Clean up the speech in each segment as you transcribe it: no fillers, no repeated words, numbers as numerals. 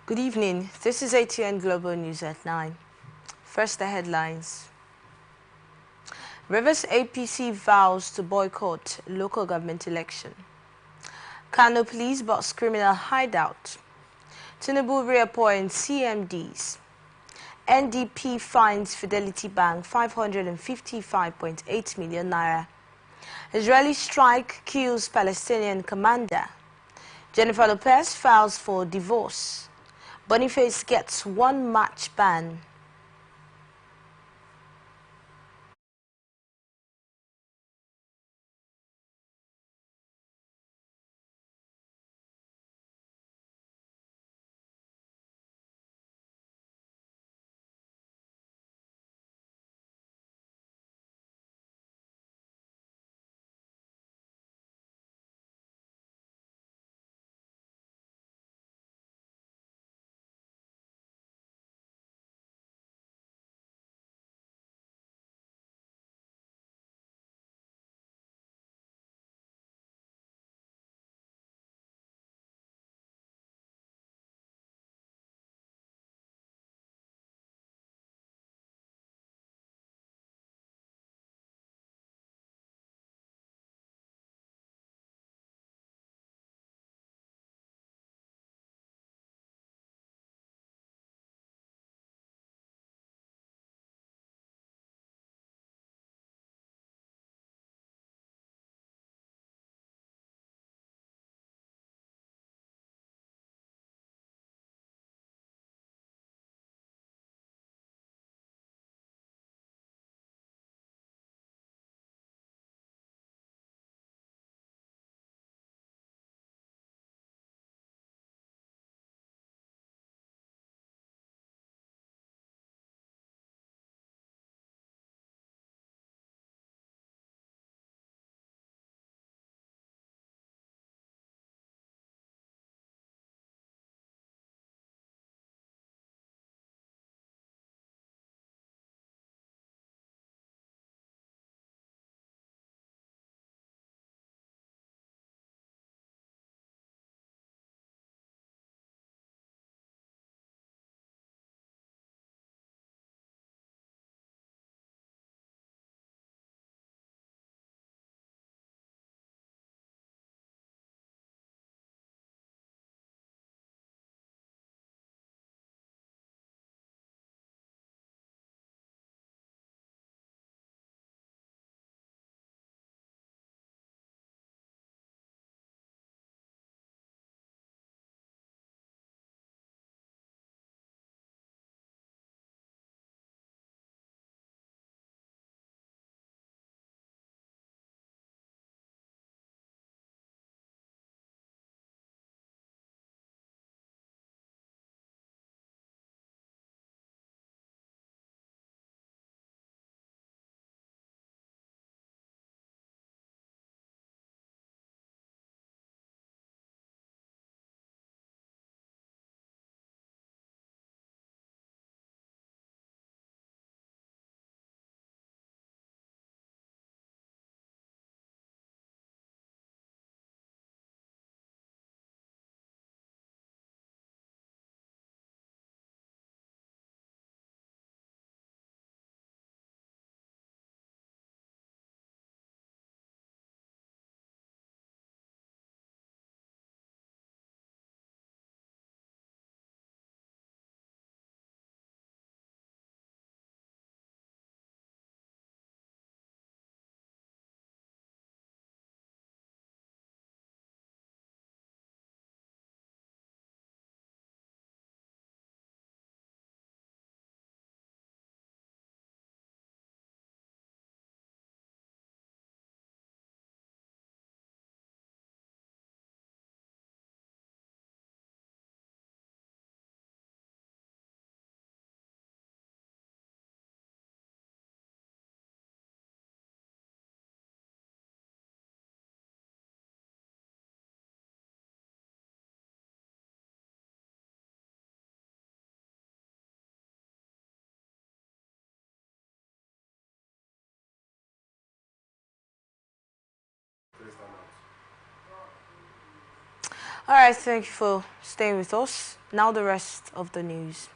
Good evening. This is ATN Global News at 9. First, the headlines. Rivers APC vows to boycott local government election. Kano police box criminal hideout. Tinubu reappoints CMDs. NDP fines Fidelity Bank 555.8 million naira. Israeli strike kills Palestinian commander. Jennifer Lopez files for divorce. Boniface gets one-match ban. All right, thank you for staying with us. Now the rest of the news.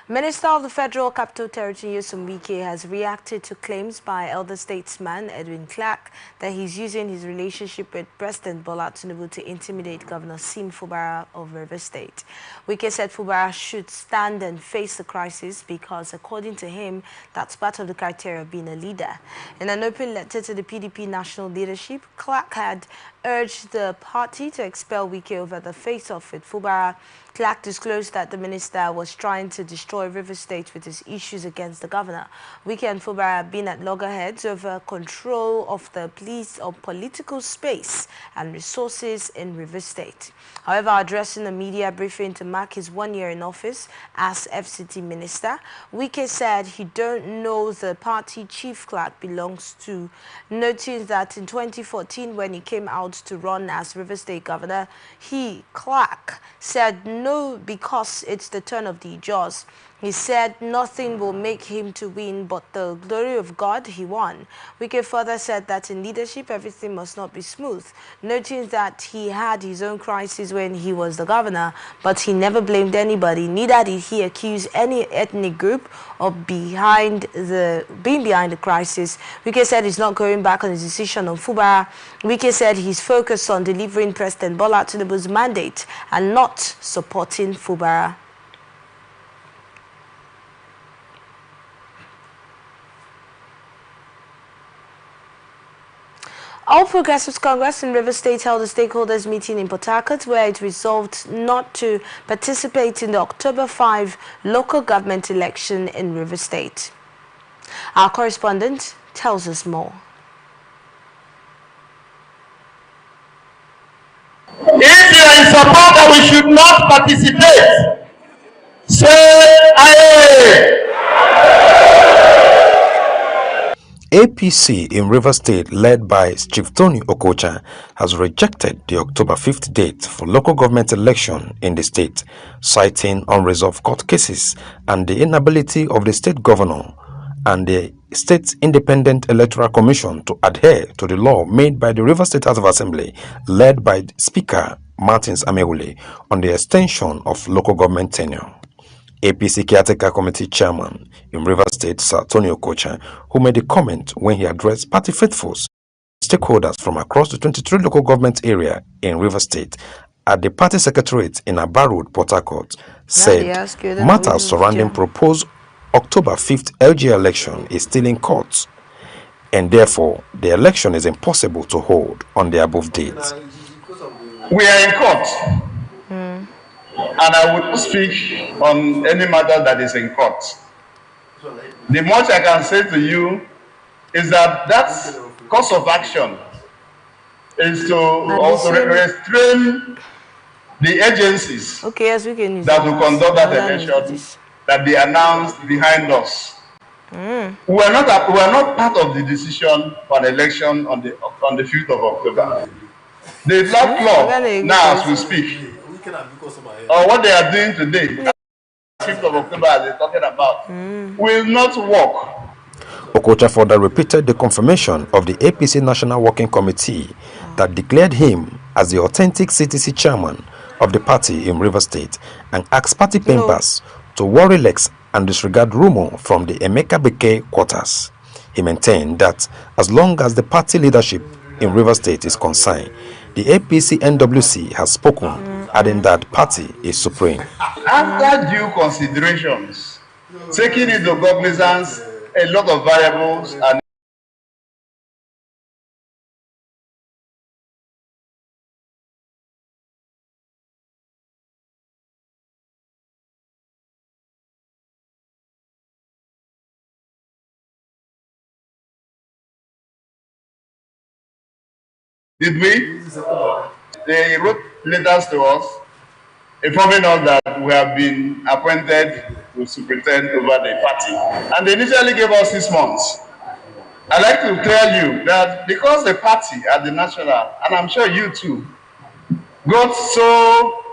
Minister of the Federal Capital Territory Nyesom Wike has reacted to claims by elder statesman Edwin Clark that he's using his relationship with President Bola Tinubu to intimidate Governor Sim Fubara of Rivers State. Wike said Fubara should stand and face the crisis because, according to him, that's part of the criteria of being a leader. In an open letter to the PDP national leadership, Clark had urged the party to expel Wike over the face-off with Fubara. Clark disclosed that the minister was trying to destroy Rivers State with his issues against the governor. Wike and Fubara have been at loggerheads over control of the police or political space and resources in Rivers State. However, addressing a media briefing to mark his 1 year in office as FCT minister, Wike said he don't know the party Chief Clark belongs to, noting that in 2014 when he came out to run as Rivers State governor, Clark, said no because it's the turn of the Jaws. He said nothing will make him to win but the glory of God he won. Wike further said that in leadership everything must not be smooth, noting that he had his own crisis when he was the governor, but he never blamed anybody, neither did he accuse any ethnic group of being behind the crisis. Wike said he's not going back on his decision on Fubara. Wike said he's focused on delivering President Bola Tinubu's mandate and not supporting Fubara. All Progressives Congress in Rivers State held a stakeholders meeting in Port Harcourt where it resolved not to participate in the October 5 local government election in Rivers State. Our correspondent tells us more. If you are in support that we should not participate, say aye. APC in Rivers State, led by Chief Tony Okocha, has rejected the October 5th date for local government election in the state, citing unresolved court cases and the inability of the state governor and the State Independent Electoral Commission to adhere to the law made by the Rivers State House of Assembly, led by Speaker Martins Amewule, on the extension of local government tenure. APC Caretaker Committee Chairman in Rivers State, Sir Tony Okocha, who made a comment when he addressed party faithfuls, stakeholders from across the 23 local government area in Rivers State at the party secretariat in Aba Road, Port Harcourt, said matters surrounding proposed October 5th LG election is still in court, and therefore the election is impossible to hold on the above dates. We are in court. And I would speak on any matter that is in court. The much I can say to you is that that course of action is to also restrain the agencies that will conduct that election that they announced behind us. We are not part of the decision for an election on the 5th of October. The law now as we speak, or what they are doing today, 5th of October, as they're talking about, will not work. Okocha further repeated the confirmation of the APC National Working Committee that declared him as the authentic CTC chairman of the party in Rivers State and asked party members to worry less and disregard rumor from the Emeka Beke quarters. He maintained that as long as the party leadership in Rivers State is concerned, the APC NWC has spoken, adding that party is supreme. After due considerations, taking into cognizance a lot of variables and did we? They wrote letters to us informing us that we have been appointed to superintend over the party. And they initially gave us 6 months. I'd like to tell you that because the party at the national, and I'm sure you too, got so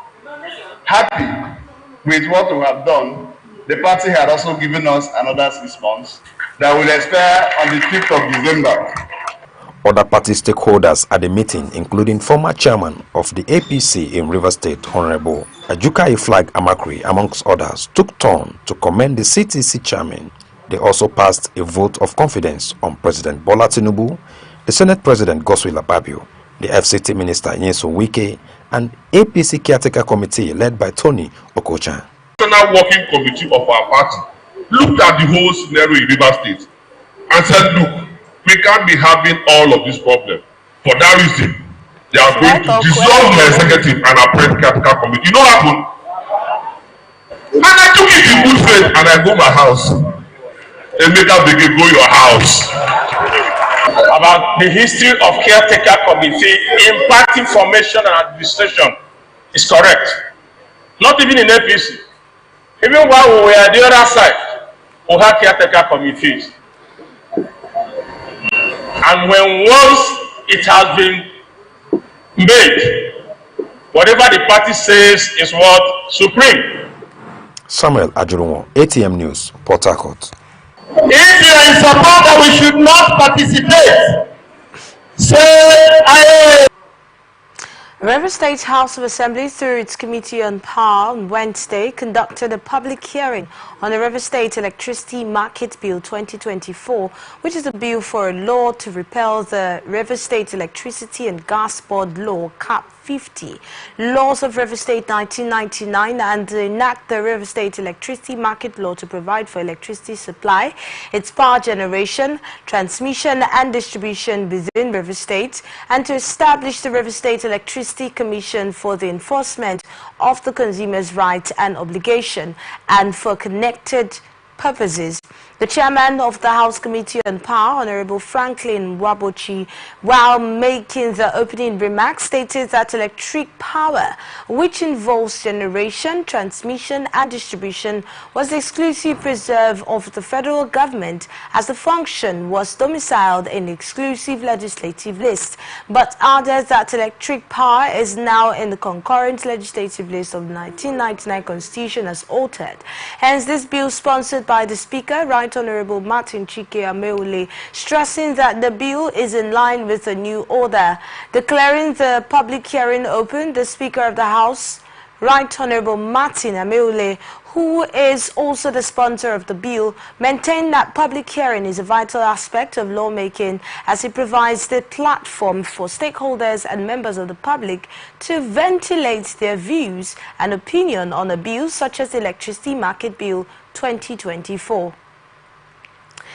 happy with what we have done, the party had also given us another 6 months that will expire on the 5th of December. Other party stakeholders at the meeting, including former chairman of the APC in Rivers State, Honorable Ajukai Flag Amakri, amongst others, took turn to commend the CTC chairman. They also passed a vote of confidence on President Bola Tinubu, the Senate President Godswill Akpabio, the FCT Minister Nyesom Wike, and APC Caretaker Committee led by Tony Okocha. The National Working Committee of our party looked at the whole scenario in Rivers State and said, look, we can't be having all of this problem. For that reason, they are going to dissolve the executive and appoint caretaker committee. You know what happened? And I took it in good faith and I go my house. Emeka Bege, go your house. About the history of caretaker committee in party formation and administration is correct. Not even in APC. Even while we were at the other side, we had caretaker committees. And when once it has been made, whatever the party says is what supreme. Samuel Ajurunwo, ATM News, Port Harcourt. If you are in support that we should not participate, say aye. Rivers State House of Assembly, through its Committee on Power on Wednesday, conducted a public hearing on the Rivers State Electricity Market Bill 2024, which is a bill for a law to repeal the Rivers State Electricity and Gas Board Law Cap 50, laws of Rivers State 1999, and enact the Rivers State Electricity Market Law to provide for electricity supply, its power generation, transmission and distribution within Rivers State, and to establish the Rivers State Electricity Commission for the enforcement of the consumer's rights and obligation and for connected purposes. The chairman of the House Committee on Power, Honorable Franklin Wabochi, while making the opening remarks, stated that electric power, which involves generation, transmission and distribution, was the exclusive preserve of the federal government as the function was domiciled in the exclusive legislative list, but added that electric power is now in the concurrent legislative list of the 1999 Constitution as altered. Hence, this bill, sponsored by the Speaker, Right Honorable Martin Chike Ameule, stressing that the bill is in line with the new order. Declaring the public hearing open, the Speaker of the House, Right Honorable Martin Ameule, who is also the sponsor of the bill, maintained that public hearing is a vital aspect of lawmaking as it provides the platform for stakeholders and members of the public to ventilate their views and opinion on a bill such as the Electricity Market Bill 2024.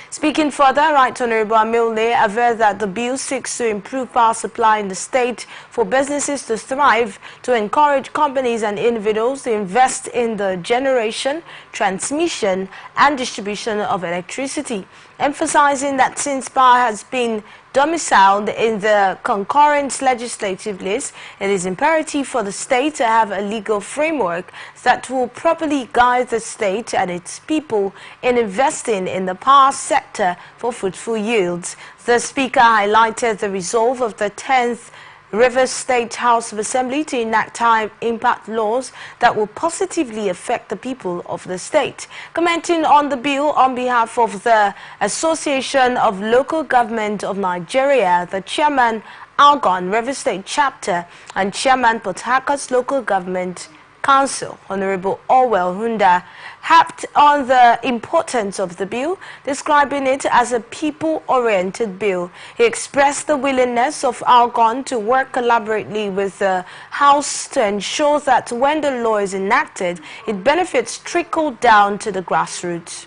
Speaking further, Right Honorable Ameule averred that the bill seeks to improve power supply in the state for businesses to thrive, to encourage companies and individuals to invest in the generation, transmission and distribution of electricity, emphasizing that since power has been domiciled in the concurrent legislative list, it is imperative for the state to have a legal framework that will properly guide the state and its people in investing in the power sector for fruitful yields. The Speaker highlighted the resolve of the 10th Rivers State House of Assembly to enact high impact laws that will positively affect the people of the state. Commenting on the bill on behalf of the Association of Local Government of Nigeria, the Chairman, Algon Rivers State Chapter, and Chairman, Port Harcourt's Local Government Council, Honorable Orwell Hunda, harped on the importance of the bill, describing it as a people-oriented bill. He expressed the willingness of Algon to work collaboratively with the House to ensure that when the law is enacted, its benefits trickle down to the grassroots.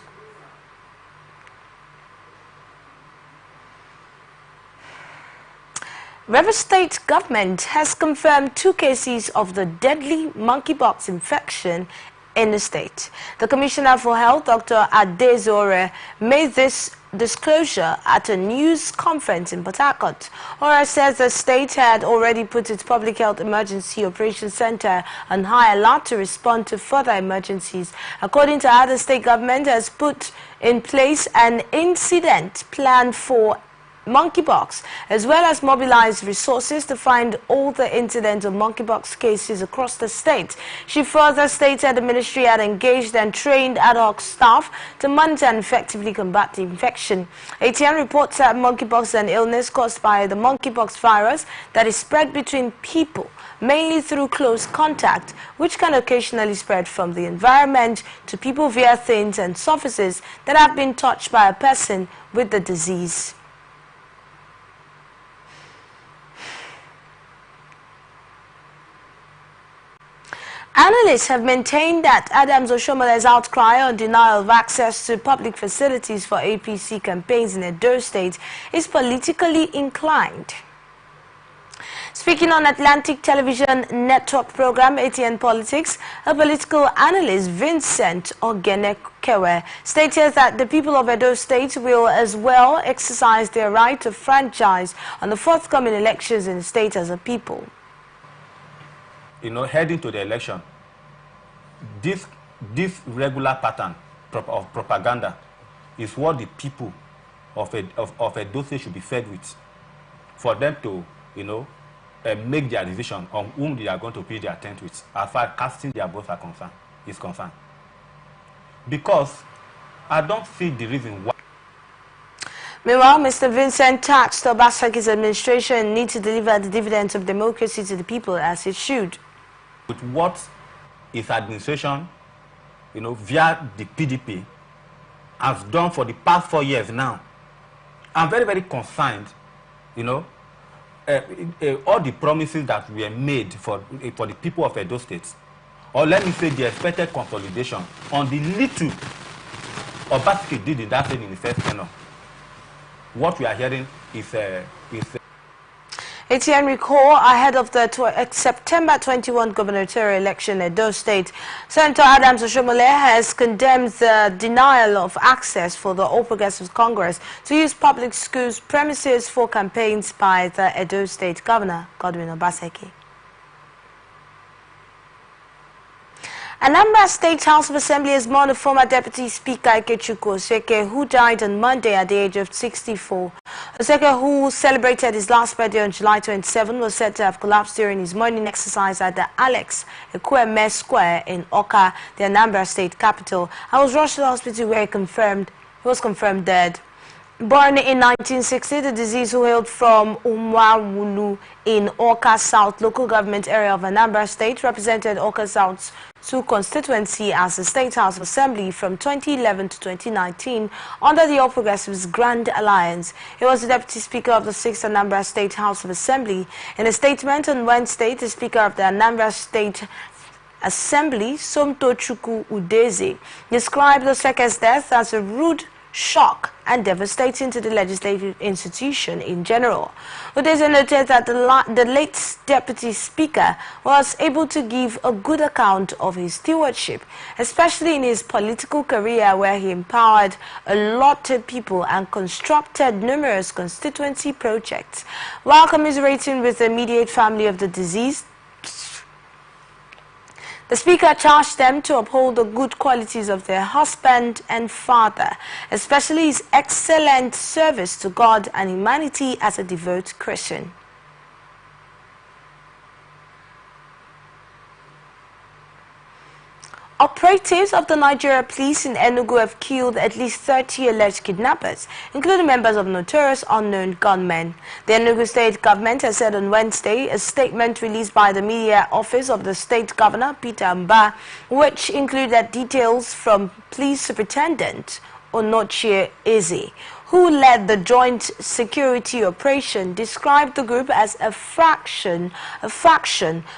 Rivers State government has confirmed 2 cases of the deadly monkeypox infection in the state. The Commissioner for Health, Dr. Adezore, made this disclosure at a news conference in Port Harcourt. Ora says the state had already put its Public Health Emergency Operations Center on high alert to respond to further emergencies. According to her, the state government has put in place an incident plan for monkeypox, as well as mobilize resources to find all the incidents of monkeypox cases across the state. She further stated the ministry had engaged and trained ad hoc staff to monitor and effectively combat the infection. ATN reports that monkeypox is an illness caused by the monkeypox virus that is spread between people, mainly through close contact, which can occasionally spread from the environment to people via things and surfaces that have been touched by a person with the disease. Analysts have maintained that Adams Oshomole's outcry on denial of access to public facilities for APC campaigns in Edo State is politically inclined. Speaking on Atlantic Television Network program ATN Politics, a political analyst, Vincent Ogenekewe, stated that the people of Edo State will as well exercise their right to franchise on the forthcoming elections in the state as a people. Heading to the election, this regular pattern of propaganda is what the people of Edo State should be fed with, for them to, make their decision on whom they are going to pitch their tent with, as far as casting their votes is concerned. Because I don't see the reason why. Meanwhile, Mr. Vincent tasked Obasanjo's administration need to deliver the dividends of democracy to the people as it should. With what his administration, via the PDP, has done for the past 4 years now, I'm very, very concerned, all the promises that were made for the people of Edo State, or let me say the expected consolidation on the little Obasanjo did in that thing in the first tenure. What we are hearing is ATN recall ahead of the September 21 gubernatorial election in Edo State, Senator Adams Oshomole has condemned the denial of access for the All Progressives Congress to use public schools premises for campaigns by the Edo State Governor, Godwin Obaseki. Anambra State House of Assembly has mourned the former Deputy Speaker Ikechukwu Oseke, who died on Monday at the age of 64. Oseke, who celebrated his last birthday on July 27, was said to have collapsed during his morning exercise at the Alex Ekweme Square in Oka, the Anambra State capital, and was rushed to the hospital where he was confirmed dead. Born in 1960, the deceased, who hailed from Umwawulu in Oka South local government area of Anambra State, represented Oka South's 2 constituency as the State House of Assembly from 2011 to 2019 under the All Progressives Grand Alliance. He was the Deputy Speaker of the 6th Anambra State House of Assembly. In a statement on Wednesday, the Speaker of the Anambra State Assembly, Somtochukwu Udeze, described Oseke's death as a rude shock and devastating to the legislative institution in general. Udeze noted that the late Deputy Speaker was able to give a good account of his stewardship, especially in his political career, where he empowered a lot of people and constructed numerous constituency projects. While commiserating with the immediate family of the deceased, the Speaker charged them to uphold the good qualities of their husband and father, especially his excellent service to God and humanity as a devout Christian. Operatives of the Nigeria police in Enugu have killed at least 30 alleged kidnappers, including members of notorious unknown gunmen. The Enugu state government has said on Wednesday, a statement released by the media office of the state governor, Peter Mba, which included details from police superintendent Onochie Eze, who led the joint security operation, described the group as a faction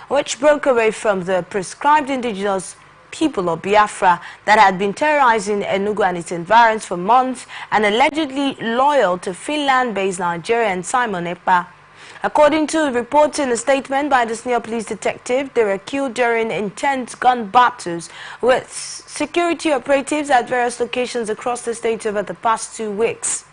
which broke away from the prescribed indigenous people of Biafra that had been terrorizing Enugu and its environs for months and allegedly loyal to Finland-based Nigerian Simon Ekpa. According to reports in a statement by the senior police detective, they were killed during intense gun battles with security operatives at various locations across the state over the past 2 weeks.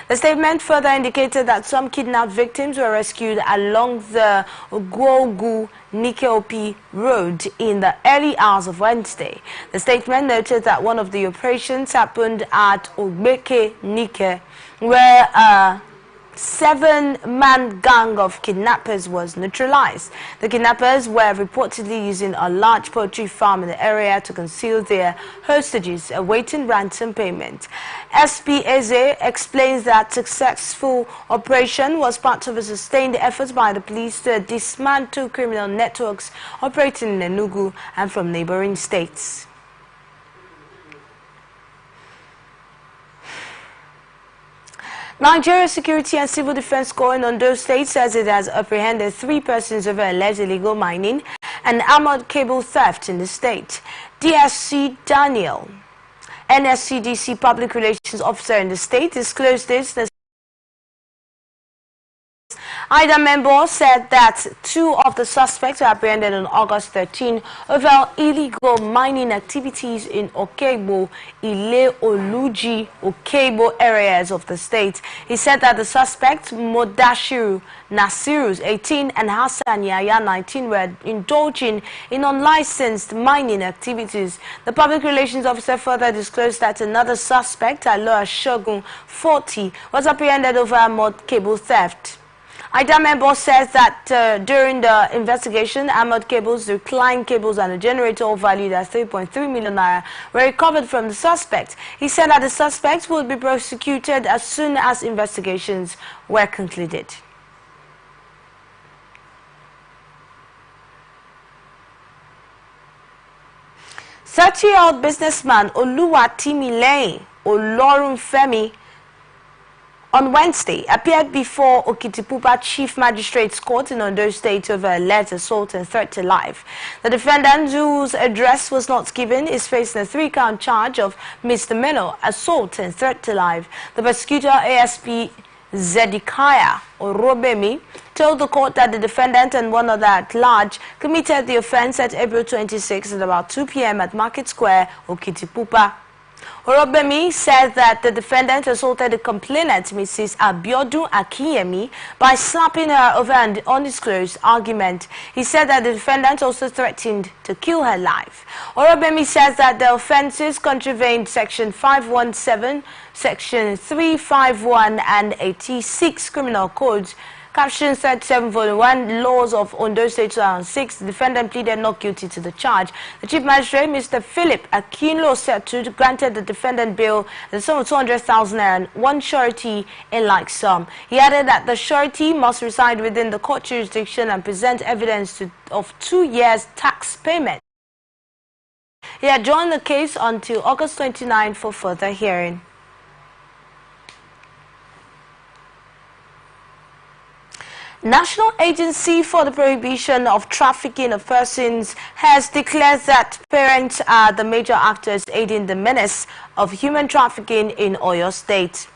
The statement further indicated that some kidnapped victims were rescued along the Gwogu-Nikeopi road in the early hours of Wednesday. The statement noted that one of the operations happened at Ogbeke-Nike, where 7-man gang of kidnappers was neutralized. The kidnappers were reportedly using a large poultry farm in the area to conceal their hostages awaiting ransom payment. SP Eze explains that successful operation was part of a sustained effort by the police to dismantle criminal networks operating in Enugu and from neighboring states. Nigeria Security and Civil Defense Corps in Ondo State says it has apprehended 3 persons over alleged illegal mining and armored cable theft in the state. DSC Daniel, NSCDC Public Relations Officer in the state, disclosed this. Ida Membo said that 2 of the suspects were apprehended on August 13 over illegal mining activities in Okebo, Ile Oluji, Okebo areas of the state. He said that the suspects, Modashiru Nasiru, 18, and Hassan Yaya, 19, were indulging in unlicensed mining activities. The public relations officer further disclosed that another suspect, Aloha Shogun, 40, was apprehended over armored cable theft. Ida Membo says that during the investigation, armored cables, reclined cables, and a generator all valued at 3.3 million naira were recovered from the suspect. He said that the suspects would be prosecuted as soon as investigations were concluded. Thirty-year-old businessman Oluwatimileyin Olorunfemi on Wednesday appeared before Okitipupa Chief Magistrate's Court in Ondo State over alleged assault and threat to life. The defendant, whose address was not given, is facing a 3-count charge of misdemeanor assault and threat to life. The prosecutor, ASP Zedekiah Orobemi, told the court that the defendant and 1 other at large committed the offense at April 26 at about 2 p.m. at Market Square, Okitipupa. Orobemi said that the defendant assaulted the complainant, Mrs. Abiodun Akiyemi, by slapping her over an undisclosed argument. He said that the defendant also threatened to kill her life. Orobemi says that the offences contravened Section 517, Section 351 and 86 Criminal Codes, Caption 37, Volume 1, Laws of Ondo State 2006. The defendant pleaded not guilty to the charge. The Chief Magistrate, Mr. Philip Akinlo Setu, granted the defendant bail the sum of 200,000 naira and 1 surety in like sum. He added that the surety must reside within the court jurisdiction and present evidence of 2 years tax payment. He adjourned the case until August 29 for further hearing. National Agency for the Prohibition of Trafficking of Persons has declared that parents are the major actors aiding the menace of human trafficking in Oyo State.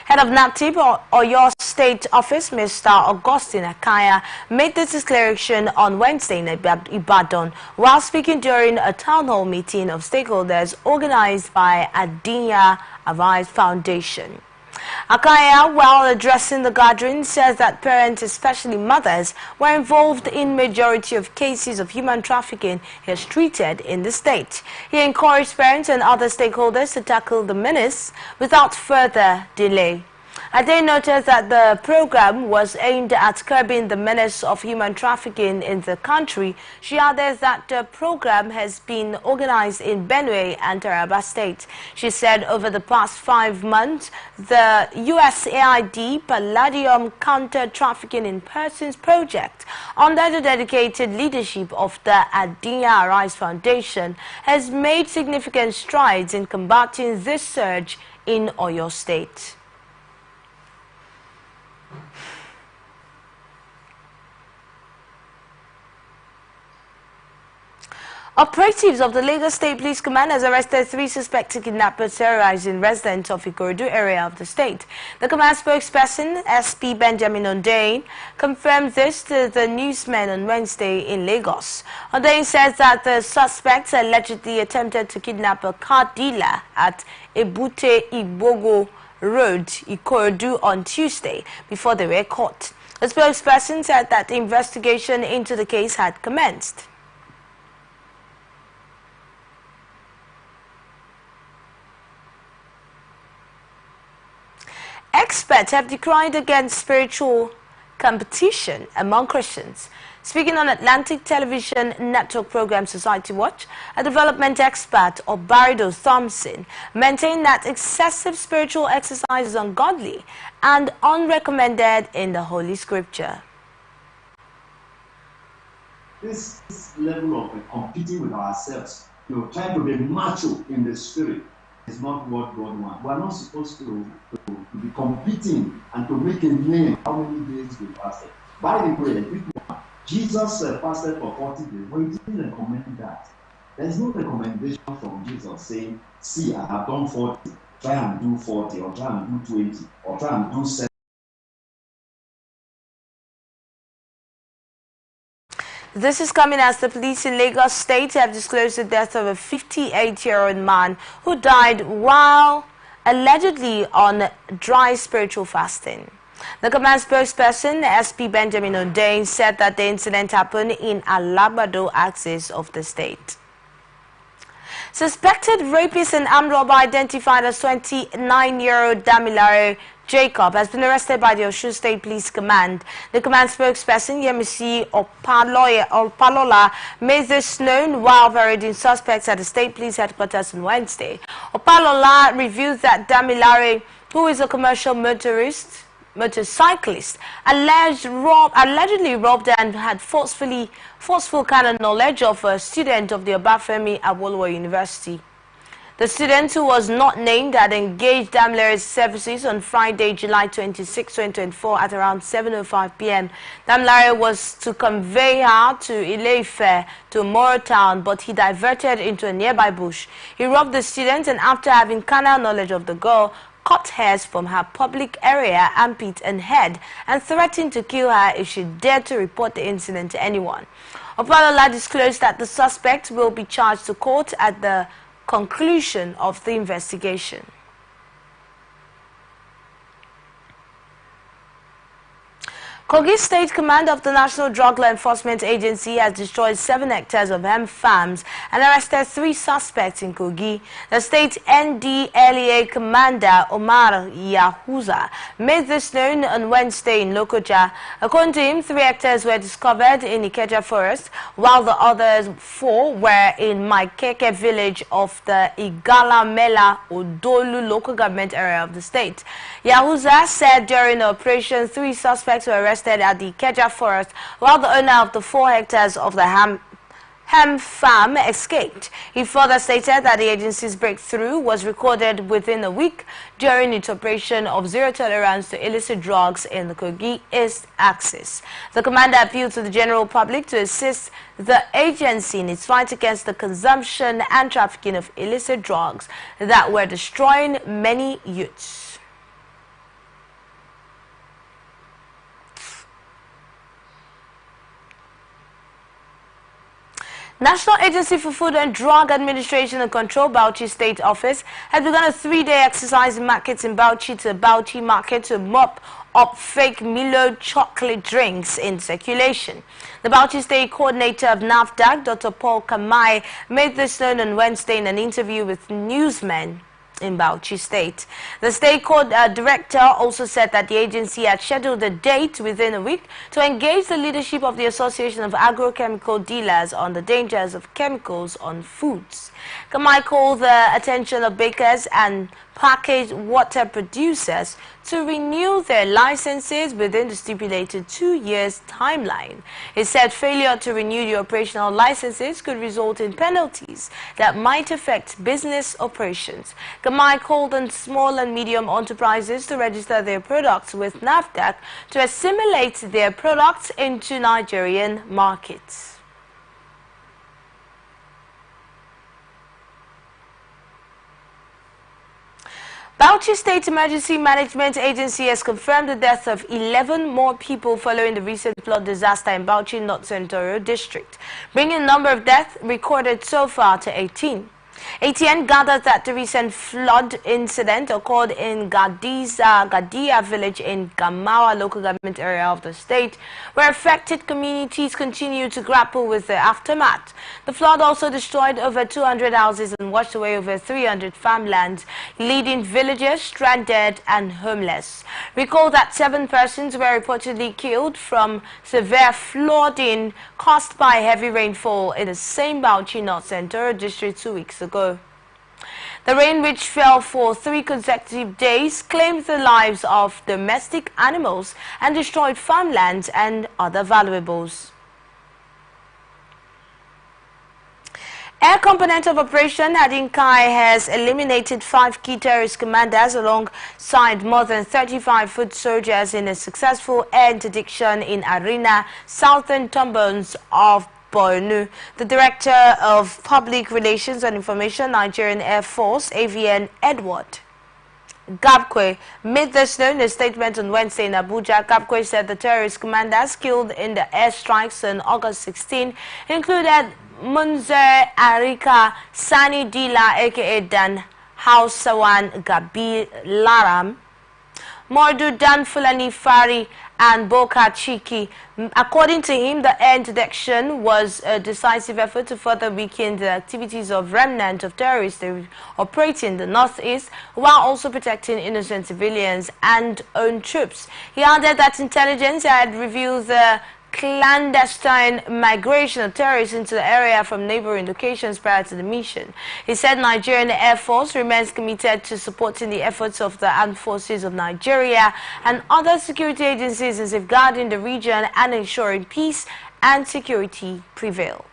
Head of NAPTIP, Oyo State Office, Mr. Augustine Akaya, made this declaration on Wednesday in Ibadan while speaking during a town hall meeting of stakeholders organized by Adinya Arise Foundation. Akaya, while addressing the gathering, says that parents, especially mothers, were involved in majority of cases of human trafficking he has treated in the state. He encouraged parents and other stakeholders to tackle the menace without further delay. Ade noted that the program was aimed at curbing the menace of human trafficking in the country. She added that the program has been organized in Benue and Taraba State. She said over the past 5 months, the USAID Palladium Counter-Trafficking in Persons project, under the dedicated leadership of the Adinya Arise Foundation, has made significant strides in combating this surge in Oyo State. Operatives of the Lagos State Police Command has arrested 3 suspected kidnappers terrorizing residents of Ikorodu area of the state. The command spokesperson, SP Benjamin Ondain, confirmed this to the newsmen on Wednesday in Lagos. Ondain says that the suspects allegedly attempted to kidnap a car dealer at Ebute Igbogo Road, Ikorodu, on Tuesday before they were caught. The spokesperson said that the investigation into the case had commenced. Experts have decried against spiritual competition among Christians. Speaking on Atlantic Television Network program Society Watch, a development expert, Obarido Thompson, maintained that excessive spiritual exercise is ungodly and unrecommended in the Holy Scripture. This level of competing with ourselves, trying to be macho in the spirit, is not what God wants. We are not supposed to be competing and to make a name how many days we fasted. By the way, Jesus fasted for 40 days. Well, he didn't recommend that. There is no recommendation from Jesus saying, see, I have done 40, try and do 40, or try and do 20, or try and do 7. This is coming as the police in Lagos State have disclosed the death of a 58-year-old man who died while allegedly on dry spiritual fasting. The command spokesperson, SP Benjamin O'Dane, said that the incident happened in Alabado axis of the state. Suspected rapist and armed robber identified as 29-year-old Damilare Jacob has been arrested by the Osun State Police Command. The command spokesperson, Yemisi Opalola, made this known while parading suspects at the state police headquarters on Wednesday. Opalola revealed that Damilare, who is a commercial motorcyclist, allegedly robbed and had forceful kind of knowledge of a student of the Obafemi Awolowo University. The student, who was not named, had engaged Damilare's services on Friday, July 26, 2024 at around 7:05 p.m. Damilare was to convey her to Ile-Ife to Moro Town, but he diverted into a nearby bush. He robbed the student and, after having carnal knowledge of the girl, cut hairs from her public area, armpit and head, and threatened to kill her if she dared to report the incident to anyone. Opalola disclosed that the suspect will be charged to court at the conclusion of the investigation. Kogi State Command of the National Drug Law Enforcement Agency has destroyed 7 hectares of hemp farms and arrested 3 suspects in Kogi. The state NDLEA commander Omar Yahuza made this known on Wednesday in Lokoja. According to him, 3 hectares were discovered in Ikeja Forest, while the other 4 were in Maikeke village of the Igalamela Odolu local government area of the state. Yahuza said during the operation, 3 suspects were arrested at the Ikeja Forest, while the owner of the 4 hectares of the hemp farm escaped. He further stated that the agency's breakthrough was recorded within a week during its operation of zero tolerance to illicit drugs in the Kogi East Axis. The commander appealed to the general public to assist the agency in its fight against the consumption and trafficking of illicit drugs that were destroying many youths. National Agency for Food and Drug Administration and Control, Bauchi State Office, has begun a 3-day exercise in markets in Bauchi market to mop up fake Milo chocolate drinks in circulation. The Bauchi State Coordinator of NAFDAC, Dr. Paul Kamai, made this known on Wednesday in an interview with newsmen in Bauchi State. The State Court Director also said that the agency had scheduled a date within a week to engage the leadership of the Association of Agrochemical Dealers on the dangers of chemicals on foods. Kamai called the attention of bakers and packaged water producers to renew their licenses within the stipulated 2 years timeline. He said failure to renew the operational licenses could result in penalties that might affect business operations. Kamai called on small and medium enterprises to register their products with NAFDAC to assimilate their products into Nigerian markets. Bauchi State Emergency Management Agency has confirmed the death of 11 more people following the recent flood disaster in Bauchi North Central District, bringing the number of deaths recorded so far to 18. ATN gathered that the recent flood incident occurred in Gadia village in Gamawa local government area of the state, where affected communities continue to grapple with the aftermath. The flood also destroyed over 200 houses and washed away over 300 farmlands, leaving villagers stranded and homeless. Recall that 7 persons were reportedly killed from severe flooding caused by heavy rainfall in the same Bauchi North Central district 2 weeks ago. The rain, which fell for 3 consecutive days, claimed the lives of domestic animals and destroyed farmlands and other valuables. Air component of Operation Hadinkai has eliminated 5 key terrorist commanders alongside more than 35 foot soldiers in a successful air interdiction in Arena, southern Tumbons of Borno. The Director of Public Relations and Information, Nigerian Air Force, AVN Edward Gabkwe, made this known in a statement on Wednesday in Abuja. Gabkwe said the terrorist commanders killed in the airstrikes on August 16 included Munzer Arika, Sani Dila aka Dan Hausawan Gabi Laram, Mordu Dan Fulani Fari and Boka Chiki. According to him, the air interdiction was a decisive effort to further weaken the activities of remnant of terrorists operating in the northeast, while also protecting innocent civilians and own troops. He added that intelligence had revealed the clandestine migration of terrorists into the area from neighboring locations prior to the mission. He said Nigerian Air Force remains committed to supporting the efforts of the armed forces of Nigeria and other security agencies in safeguarding the region and ensuring peace and security prevail.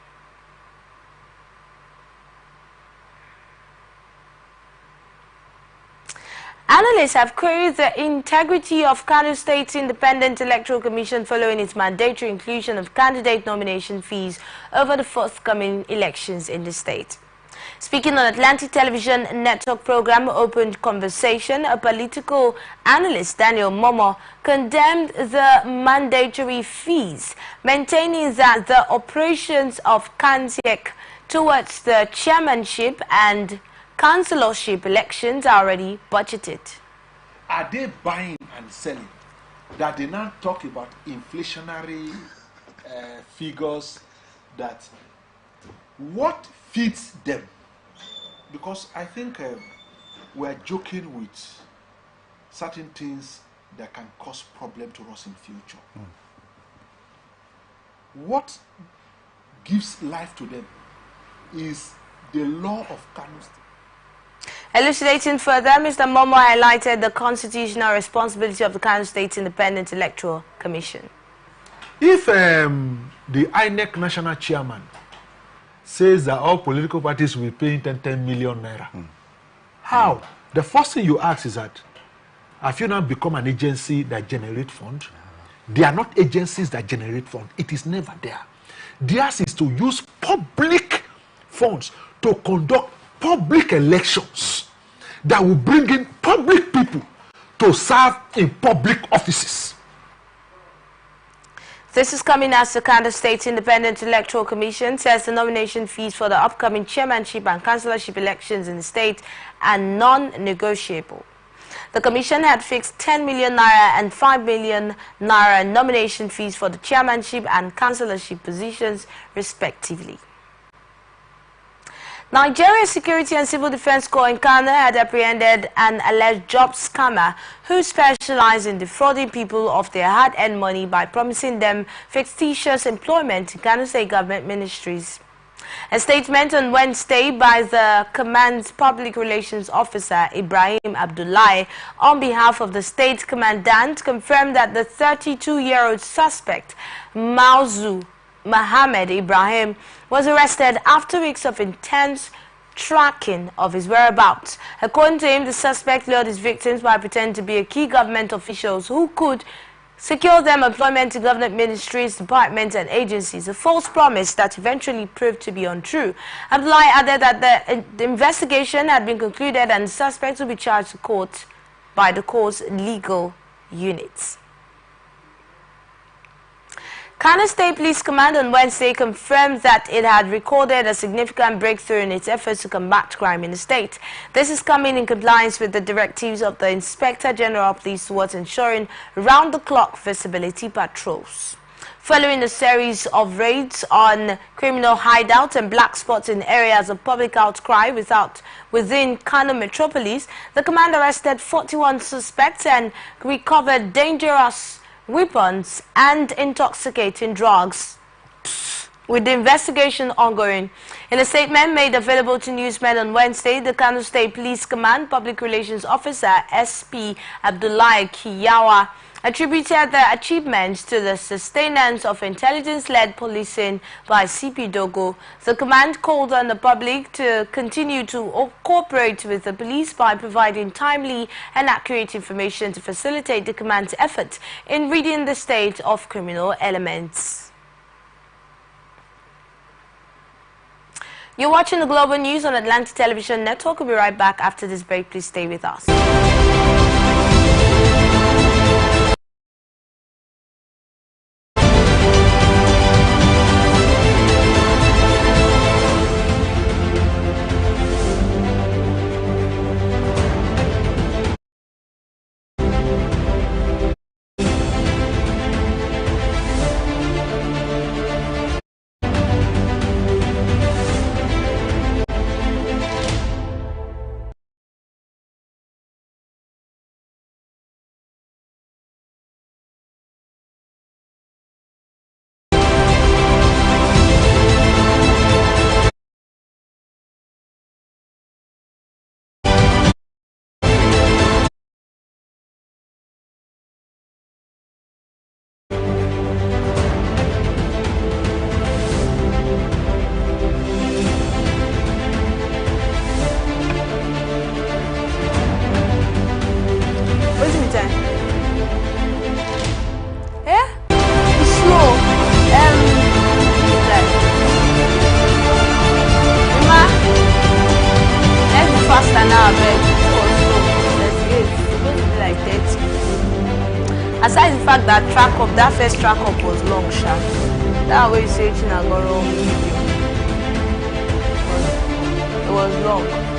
Analysts have queried the integrity of Kano State's Independent Electoral Commission following its mandatory inclusion of candidate nomination fees over the forthcoming elections in the state. Speaking on Atlantic Television Network program Open Conversation, a political analyst, Daniel Momo, condemned the mandatory fees, maintaining that the operations of KANSEC towards the chairmanship and councillorship elections are already budgeted. Are they buying and selling? That they now talk about inflationary figures, that what feeds them? Because I think we're joking with certain things that can cause problem to us in future. What gives life to them is the law of Kano State. Elucidating further, Mr. Momo highlighted the constitutional responsibility of the Kano State Independent Electoral Commission. If the INEC national chairman says that all political parties will pay 10 million naira, how? The first thing you ask is that, have you now become an agency that generates funds? They are not agencies that generate funds. It is never there. Theirs is to use public funds to conduct public elections that will bring in public people to serve in public offices. This is coming as the Kano State Independent Electoral Commission says the nomination fees for the upcoming chairmanship and councillorship elections in the state are non-negotiable. The commission had fixed 10 million naira and 5 million naira nomination fees for the chairmanship and councillorship positions, respectively. Nigeria's Security and Civil Defense Corps in Kano had apprehended an alleged job scammer who specialized in defrauding people of their hard-earned money by promising them fictitious employment in Kano State government ministries. A statement on Wednesday by the command's public relations officer, Ibrahim Abdullahi, on behalf of the state commandant, confirmed that the 32-year-old suspect, Mauzu Mohammed Ibrahim, was arrested after weeks of intense tracking of his whereabouts. According to him, the suspect lured his victims by pretending to be a key government officials who could secure them employment in government ministries, departments and agencies, a false promise that eventually proved to be untrue. Abdullahi added that the investigation had been concluded and the suspect will be charged to court by the court's legal units. Kano State Police Command on Wednesday confirmed that it had recorded a significant breakthrough in its efforts to combat crime in the state. This is coming in compliance with the directives of the Inspector General of Police towards ensuring round-the-clock visibility patrols. Following a series of raids on criminal hideouts and black spots in areas of public outcry within Kano metropolis, the command arrested 41 suspects and recovered dangerous weapons and intoxicating drugs, with the investigation ongoing. In a statement made available to newsmen on Wednesday, the Kano State Police Command Public Relations Officer SP Abdullahi Kiyawa attributed the achievements to the sustenance of intelligence-led policing by CP Dogo. The command called on the public to continue to cooperate with the police by providing timely and accurate information to facilitate the command's efforts in ridding the state of criminal elements. You're watching the Global News on Atlantic Television Network. We'll be right back after this break. Please stay with us. Aside the fact that first track up was long, sharp. That way saying I got wrong video. It was long.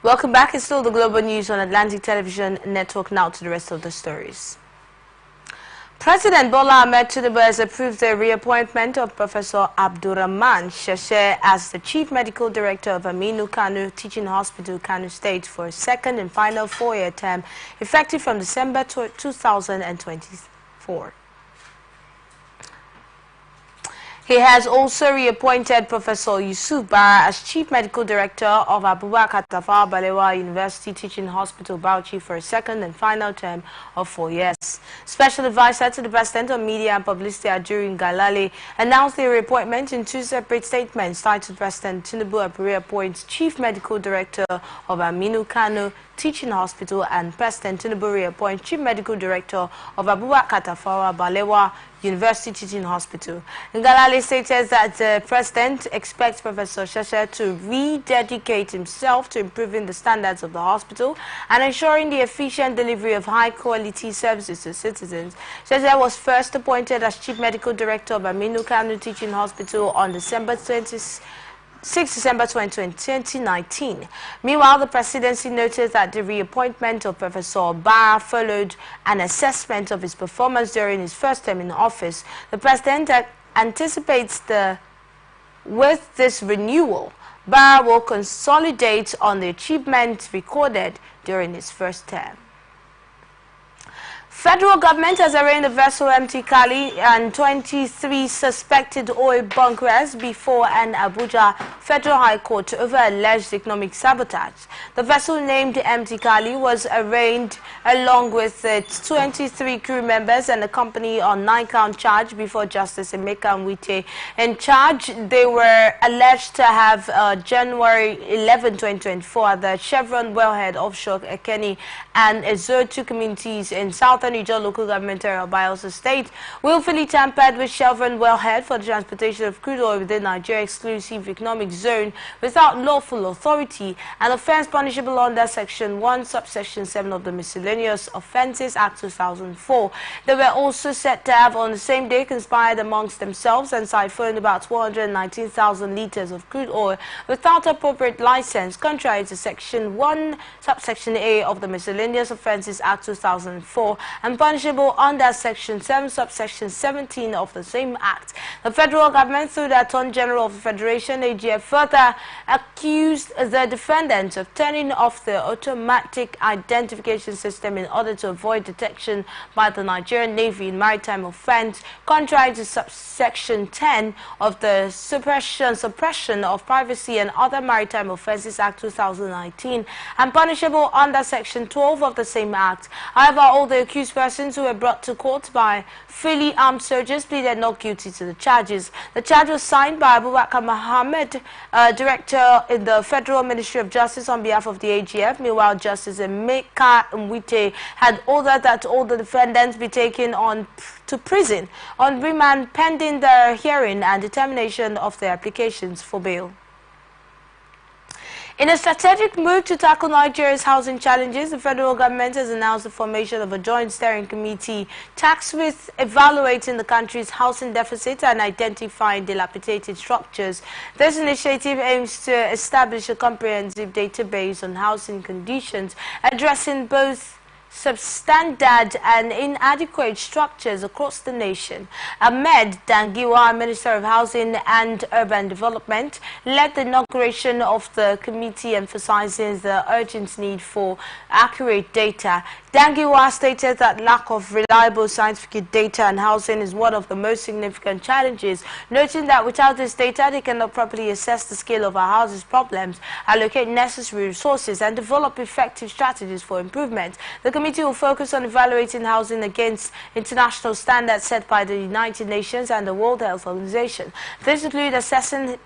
Welcome back. It's still the Global News on Atlantic Television Network. Now to the rest of the stories. President Bola Ahmed Tinubu has approved the reappointment of Professor Abdurrahman Sheshe as the Chief Medical Director of Aminu Kano Teaching Hospital, Kano State, for a second and final 4-year term, effective from December 2024. He has also reappointed Professor Yusuf Bara as Chief Medical Director of Abubakar Tafawa Balewa University Teaching Hospital, Bauchi, for a second and final term of 4 years. Special Advisor to the President on Media and Publicity, Ajuri Ngalale, announced the reappointment in 2 separate statements titled President Tinubu reappoints Chief Medical Director of Aminu Kano Teaching Hospital and President Tinubu reappoints Chief Medical Director of Abubakar Tafawa Balewa University Teaching Hospital. Ngalale stated that the President expects Professor Sheshe to rededicate himself to improving the standards of the hospital and ensuring the efficient delivery of high-quality services to citizens. Sheshe was first appointed as Chief Medical Director of Aminu Kano Teaching Hospital on December 6 December 2019. Meanwhile, the presidency noted that the reappointment of Professor Bara followed an assessment of his performance during his first term in office. The president anticipates with this renewal, Bara will consolidate on the achievements recorded during his first term. Federal government has arraigned a vessel MT Kali and 23 suspected oil bunkers before an Abuja Federal High Court over alleged economic sabotage. The vessel named MT Kali was arraigned along with its 23 crew members and the company on 9-count charge before Justice Emeka Nwite. In charge, they were alleged to have January 11, 2024 at the Chevron Wellhead offshore Ekeni and Ezo 2 communities in southern Niger local government area of Bayelsa State, willfully tampered with Chevron Wellhead for the transportation of crude oil within Nigeria exclusive economic zone without lawful authority, an offence punishable under Section 1, Subsection 7 of the Miscellaneous Offences Act 2004. They were also said to have on the same day conspired amongst themselves and siphoned about 419,000 litres of crude oil without appropriate licence, contrary to Section 1, Subsection A of the Miscellaneous Offences Act 2004 and punishable under Section 7, Subsection 17 of the same Act. The federal government, through the Attorney General of the Federation, AGF, further accused the defendants of turning off the automatic identification system in order to avoid detection by the Nigerian Navy in maritime offence, contrary to Subsection 10 of the Suppression of Privacy and Other Maritime Offences Act 2019 and punishable under Section 12 of the same Act. However, all the accused persons who were brought to court by fully armed soldiers pleaded not guilty to the charges. The charge was signed by Abubakar Mohammed, Director in the Federal Ministry of Justice on behalf of the AGF. Meanwhile, Justice Emeka Nwite had ordered that all the defendants be taken to prison on remand pending their hearing and determination of their applications for bail. In a strategic move to tackle Nigeria's housing challenges, the federal government has announced the formation of a joint steering committee tasked with evaluating the country's housing deficit and identifying dilapidated structures. This initiative aims to establish a comprehensive database on housing conditions, addressing both substandard and inadequate structures across the nation. Ahmed Dangiwa, Minister of Housing and Urban Development, led the inauguration of the committee, emphasizing the urgent need for accurate data. Dangiwa stated that lack of reliable scientific data on housing is one of the most significant challenges, noting that without this data, they cannot properly assess the scale of our houses' problems, allocate necessary resources, and develop effective strategies for improvement. The committee will focus on evaluating housing against international standards set by the United Nations and the World Health Organization. This includes assessing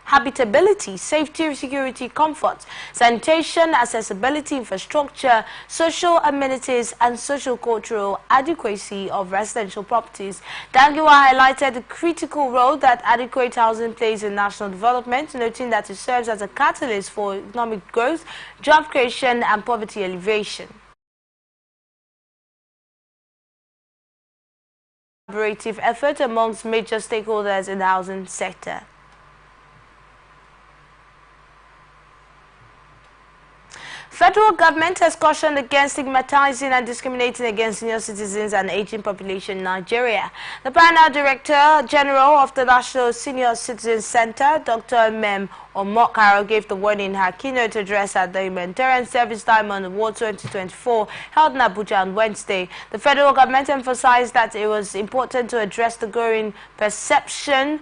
habitability, safety, security, comfort, sanitation, accessibility, infrastructure, social amenities, and social-cultural adequacy of residential properties. Dangiwa highlighted the critical role that adequate housing plays in national development, noting that it serves as a catalyst for economic growth, job creation, and poverty alleviation. Collaborative effort amongst major stakeholders in the housing sector. Federal government has cautioned against stigmatizing and discriminating against senior citizens and aging population in Nigeria. The Panel Director General of the National Senior Citizens Center, Dr. Mem Omokaro, gave the warning in her keynote address at the Humanitarian Service Diamond Award 2024 held in Abuja on Wednesday. The federal government emphasized that it was important to address the growing perception,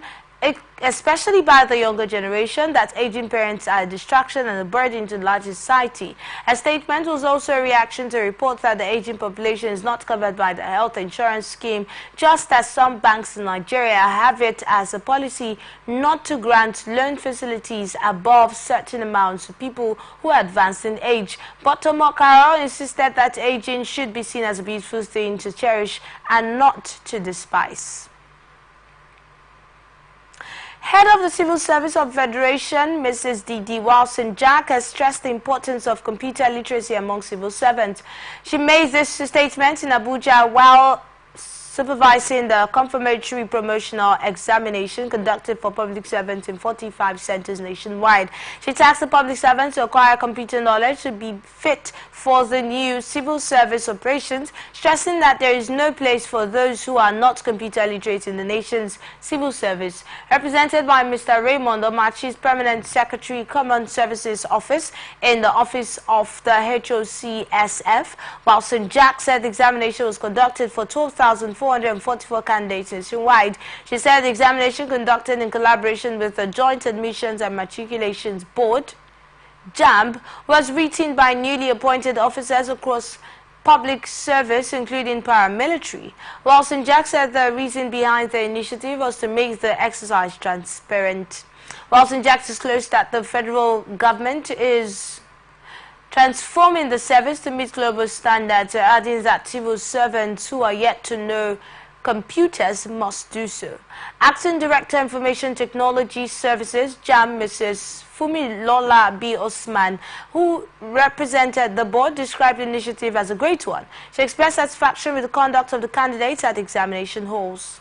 especially by the younger generation, that aging parents are a distraction and a burden to the larger society. A statement was also a reaction to reports that the aging population is not covered by the health insurance scheme, just as some banks in Nigeria have it as a policy not to grant loan facilities above certain amounts to people who are advanced in age. But Omokaro insisted that aging should be seen as a beautiful thing to cherish and not to despise. Head of the Civil Service of Federation, Mrs. Didi Wilson-Jack, has stressed the importance of computer literacy among civil servants. She made this statement in Abuja while supervising the confirmatory promotional examination conducted for public servants in 45 centers nationwide. She tasked the public servants to acquire computer knowledge to be fit for the new civil service operations, stressing that there is no place for those who are not computer literate in the nation's civil service. Represented by Mr. Raymond Omachi's Permanent Secretary, Common Services Office in the office of the HOCSF, Wilson-Jack said the examination was conducted for 12,444 candidates nationwide. She said the examination conducted in collaboration with the Joint Admissions and Matriculations Board, JAMB, was written by newly appointed officers across public service, including paramilitary. Wilson-Jack said the reason behind the initiative was to make the exercise transparent. Wilson-Jack disclosed that the federal government is transforming the service to meet global standards, adding that civil servants who are yet to know computers must do so. Acting Director Information Technology Services, JAM, Mrs. Fumilola B. Osman, who represented the board, described the initiative as a great one. She expressed satisfaction with the conduct of the candidates at examination halls.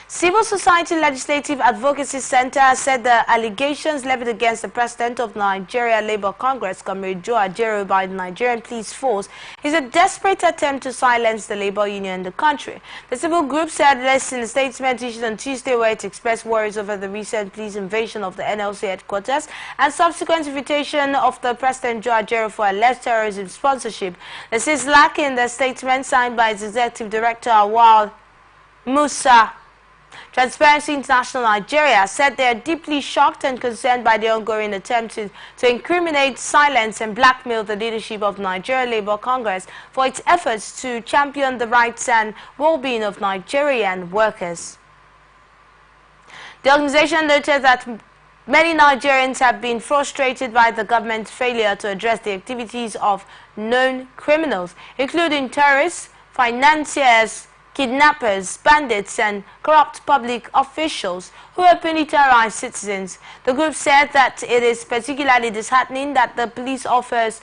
Civil Society Legislative Advocacy Center has said the allegations levied against the President of Nigeria Labour Congress, Comrade Joe Ajero, by the Nigerian Police Force is a desperate attempt to silence the labor union in the country. The civil group said this in a statement issued on Tuesday, where it expressed worries over the recent police invasion of the NLC headquarters and subsequent invitation of the President Joe Ajero for alleged terrorism sponsorship. This is lacking in the statement signed by its Executive Director, Awal Musa. Transparency International Nigeria said they are deeply shocked and concerned by the ongoing attempt to incriminate, silence and blackmail the leadership of Nigeria Labour Congress for its efforts to champion the rights and well-being of Nigerian workers. The organization noted that many Nigerians have been frustrated by the government's failure to address the activities of known criminals, including terrorists, financiers, kidnappers, bandits and corrupt public officials who openly terrorize citizens. The group said that it is particularly disheartening that the police officers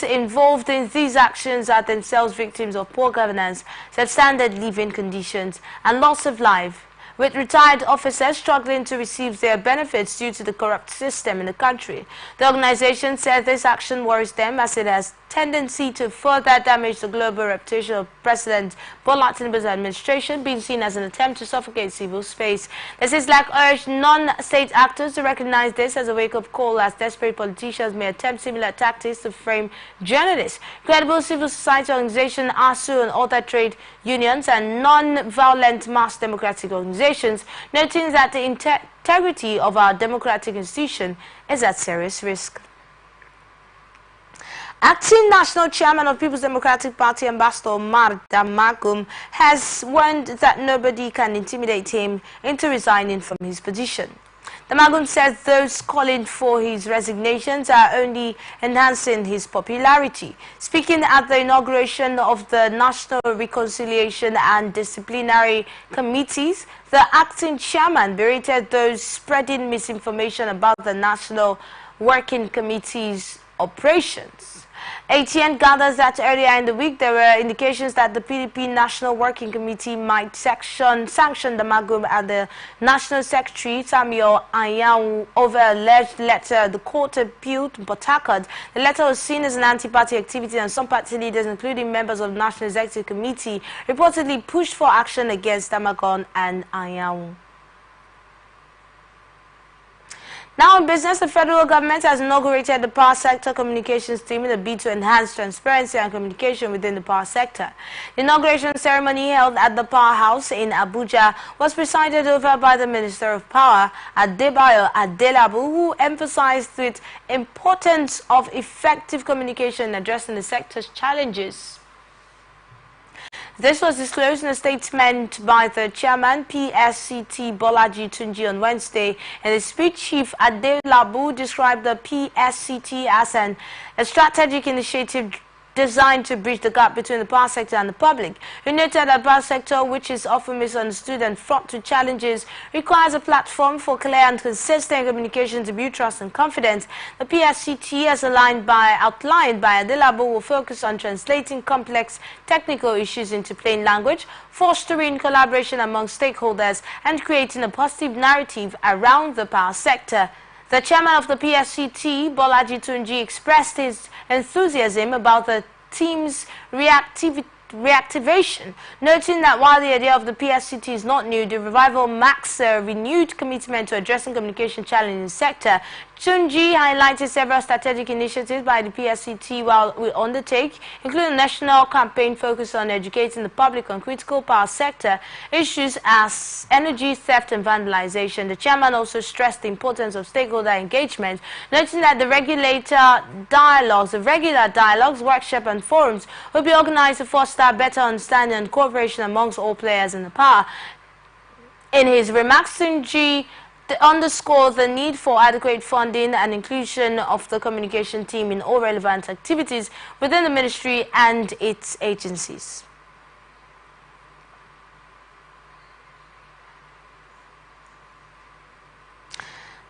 involved in these actions are themselves victims of poor governance, substandard living conditions and loss of life, with retired officers struggling to receive their benefits due to the corrupt system in the country. The organization said this action worries them as it has tendency to further damage the global reputation of President Bola Tinubu's administration, being seen as an attempt to suffocate civil space. This is like urged non-state actors to recognize this as a wake-up call, as desperate politicians may attempt similar tactics to frame journalists. Credible civil society organization ASU and other trade unions and non-violent mass democratic organizations, noting that the integrity of our democratic institution is at serious risk. Acting National Chairman of People's Democratic Party, Ambassador Omar Damagum, has warned that nobody can intimidate him into resigning from his position. Damagum says those calling for his resignations are only enhancing his popularity. Speaking at the inauguration of the National Reconciliation and Disciplinary Committees, the acting chairman berated those spreading misinformation about the National Working Committee's operations. ATN gathers that earlier in the week there were indications that the PDP National Working Committee might sanction the Magum and the National Secretary Samuel Anyanwu over alleged letter the court appealed to Port Harcourt. The letter was seen as an anti-party activity, and some party leaders, including members of the National Executive Committee, reportedly pushed for action against Damagon and Anyanwu. Now in business, the federal government has inaugurated the power sector communications team in a bid to enhance transparency and communication within the power sector. The inauguration ceremony held at the Power House in Abuja was presided over by the Minister of Power, Adebayo Adelabu, who emphasized the importance of effective communication in addressing the sector's challenges. This was disclosed in a statement by the chairman, PSCT Bolaji Tunji, on Wednesday. In his speech, Chief Adelabu described the PSCT as a strategic initiative designed to bridge the gap between the power sector and the public. He noted that the power sector, which is often misunderstood and fraught to challenges, requires a platform for clear and consistent communication to build trust and confidence. The PSCT, as outlined by Adelabu, will focus on translating complex technical issues into plain language, fostering collaboration among stakeholders, and creating a positive narrative around the power sector. The chairman of the PSCT, Bolaji Tunji, expressed his enthusiasm about the team's reactivation, noting that while the idea of the PSCT is not new, the revival marks a renewed commitment to addressing communication challenges in the sector. Tunji highlighted several strategic initiatives by the PSCT while we undertake, including a national campaign focused on educating the public on critical power sector issues as energy theft and vandalization. The chairman also stressed the importance of stakeholder engagement, noting that the regular dialogues, workshops and forums will be organized to foster better understanding and cooperation amongst all players in the power. In his remarks, Tunji underscores the need for adequate funding and inclusion of the communication team in all relevant activities within the ministry and its agencies.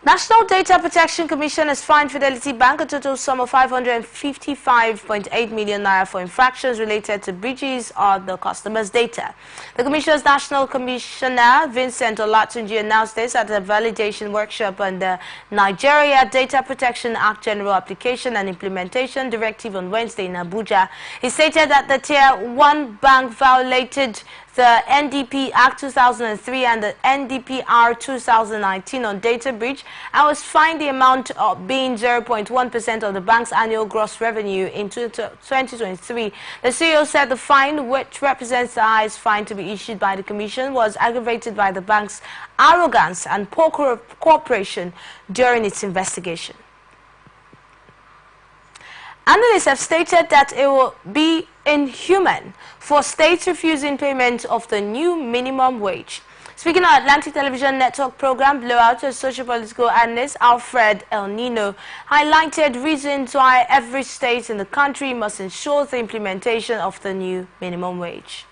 National Data Protection Commission has fined Fidelity Bank a total sum of 555.8 million naira for infractions related to breaches of the customers' data. The Commission's National Commissioner, Vincent Olatunji, announced this at a validation workshop on the Nigeria Data Protection Act General Application and Implementation Directive on Wednesday in Abuja. He stated that the Tier 1 bank violated the NDP Act 2003 and the NDPR 2019 on data breach and was fined the amount of being 0.1% of the bank's annual gross revenue in 2023. The CEO said the fine, which represents the highest fine to be issued by the Commission, was aggravated by the bank's arrogance and poor cooperation during its investigation. Analysts have stated that it will be inhuman for states refusing payment of the new minimum wage. Speaking on Atlantic Television Network program Blowout, a socio-political analyst, Alfred El Nino, highlighted reasons why every state in the country must ensure the implementation of the new minimum wage.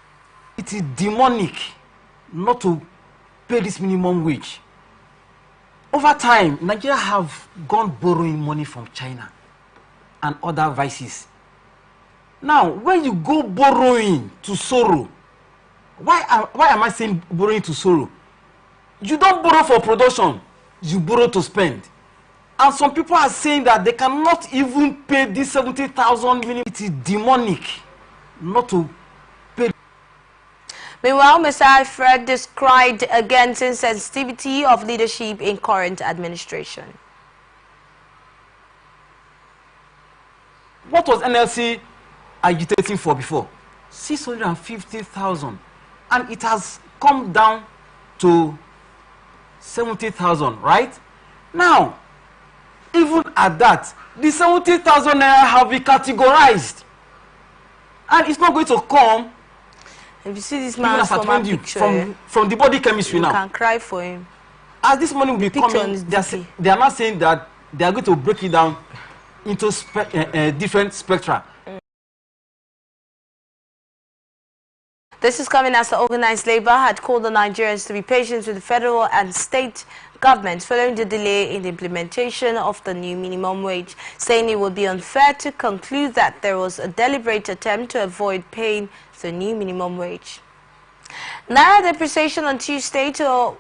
It is demonic not to pay this minimum wage. Over time, Nigeria have gone borrowing money from China and other vices. Now, when you go borrowing to sorrow, why am I saying borrowing to sorrow? You don't borrow for production, you borrow to spend. And some people are saying that they cannot even pay this 70,000 minimum. It is demonic not to pay. Meanwhile, Mr. Alfred described against insensitivity of leadership in current administration. What was NLC agitating for before? 650,000. And it has come down to 70,000, right? Now, even at that, the 70,000 naira have been categorized. And it's not going to come. If you see this man from the body chemistry now. You can cry for him. As this money will be coming, they are not saying that they are going to break it down into different spectra. This is coming as the organized labor had called on Nigerians to be patient with the federal and state government following the delay in the implementation of the new minimum wage, saying it would be unfair to conclude that there was a deliberate attempt to avoid paying the new minimum wage. Naira depreciation on Tuesday to